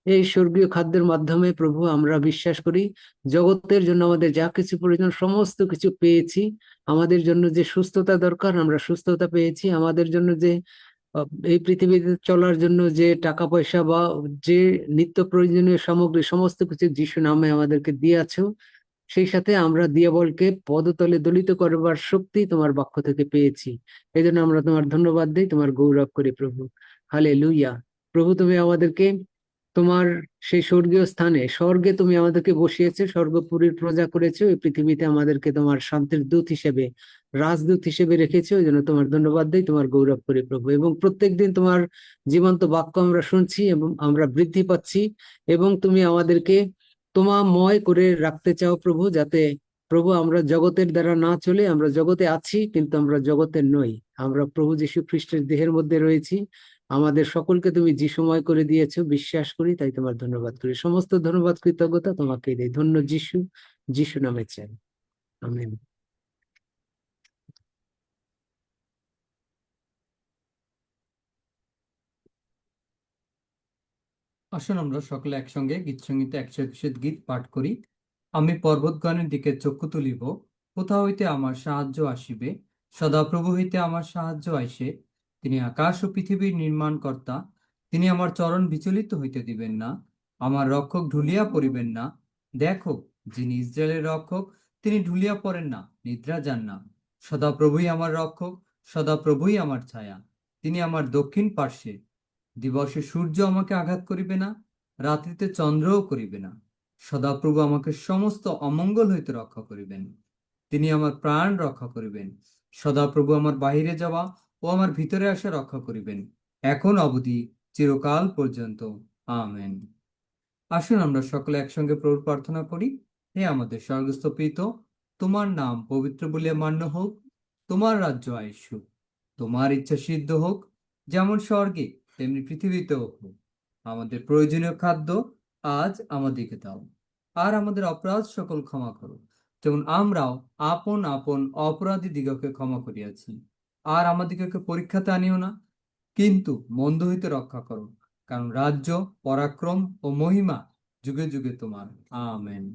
এই স্বর্গীয় খাদ্যের মাধ্যমে প্রভু আমরা বিশ্বাস করি জগতের জন্য আমাদের যা কিছু প্রয়োজন সমস্ত কিছু পেয়েছি। আমাদের জন্য যে সুস্থতা দরকার আমরা সুস্থতা পেয়েছি। আমাদের জন্য যে এই পৃথিবীতে চলার জন্য যে টাকা পয়সা বা যে নিত্য প্রয়োজনীয় সামগ্রী সমস্ত কিছু যিশু নামে আমাদেরকে দিয়েছো। সেই সাথে আমরা দিয়াবলকে পদতলে দলিত করবার শক্তি তোমার বাক্য থেকে পেয়েছি। এই জন্য আমরা তোমার ধন্যবাদ দিই, তোমার গৌরব করি প্রভু। হালেলুয়া। প্রভু তুমি আমাদেরকে তোমার সেই স্বর্গীয় স্থানে, স্বর্গে তুমি আমাদেরকে বসিয়েছো, স্বর্গপুরীর প্রজা করেছো, এই পৃথিবীতে আমাদেরকে তোমার শান্তির দূত হিসেবে, রাজদূত হিসেবে রেখেছো। এই জন্য তোমার ধন্যবাদ দিই, তোমার গৌরব করি প্রভু। এবং প্রত্যেকদিন তোমার জীবন্ত বাক্য আমরা শুনছি এবং আমরা বৃদ্ধি পাচ্ছি, এবং তুমি আমাদেরকে তোমাময় করে রাখতে চাও প্রভু, যাতে প্রভু আমরা জগতের দ্বারা না চলে, আমরা জগতে আছি কিন্তু আমরা জগতের নই, আমরা প্রভু যীশু খ্রিস্টের দেহের মধ্যে রয়েছি। আমাদের সকলকে তুমি যিশুময় করে দিয়েছো, বিশ্বাস করি, তাই তোমার ধন্যবাদ করি। সমস্ত ধন্যবাদ কৃতজ্ঞতা তোমাকে দেই। ধন্য যিশু, যিশু নামে চাই, আমেন। আসুন আমরা সকলে একসঙ্গে গীত সঙ্গীতে 121 গীত পাঠ করি। আমি পর্বতগণের দিকে চক্ষু তুলিব, কোথা হইতে আমার সাহায্য আসিবে। সদাপ্রভু হইতে আমার সাহায্য আইসে। তিনি আকাশ ও পৃথিবীর নির্মাণকর্তা। তিনি আমার চরণ বিচলিত হইতে দিবেন না। আমার রক্ষক ঢুলিয়া পড়িবেন না। দেখো, যিনি ইসরায়েলের রক্ষক, তিনি ঢুলিয়া পড়েন না, নিদ্রা যান না। সদাপ্রভুই আমার রক্ষক, সদাপ্রভুই আমার ছায়া। তিনি আমার দক্ষিণ পার্শ্বে। দিবসে সূর্য আমাকে আঘাত করিবে না, রাত্রিতে চন্দ্রও করিবে না। সদাপ্রভু আমাকে সমস্ত অমঙ্গল হইতে রক্ষা করিবেন। তিনি আমার প্রাণ রক্ষা করিবেন। সদাপ্রভু আমার বাহিরে যাওয়া ও আমার ভিতরে আসা রক্ষা করিবেন, এখন অবধি চিরকাল পর্যন্ত। আমেন। আসুন আমরা সকলে একসঙ্গে প্রভুর প্রার্থনা করি। হে আমাদের স্বর্গস্থ পিতা, তোমার নাম পবিত্র বলিয়া মান্য হোক, তোমার রাজ্য আইসুক, তোমার ইচ্ছা সিদ্ধ হোক, যেমন স্বর্গে তেমনি পৃথিবীতেও হোক। আমাদের প্রয়োজনীয় খাদ্য আজ আমাদেরকে দাও, আর আমাদের অপরাধ সকল ক্ষমা করো, যেমন আমরাও আপন আপন অপরাধী দিগকে ক্ষমা করিয়াছি। আর আমাদিগকে পরীক্ষাতে আনিও না, কিন্তু মন্দ হইতে রক্ষা করো, কারণ রাজ্য, পরাক্রম ও মহিমা যুগে যুগে তোমার। আমেন।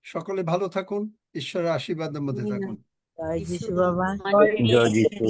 সকলে ভালো থাকুন, ঈশ্বরের আশীর্বাদের মধ্যে থাকুন। জয় যিশু বাবা। জয় যিশু।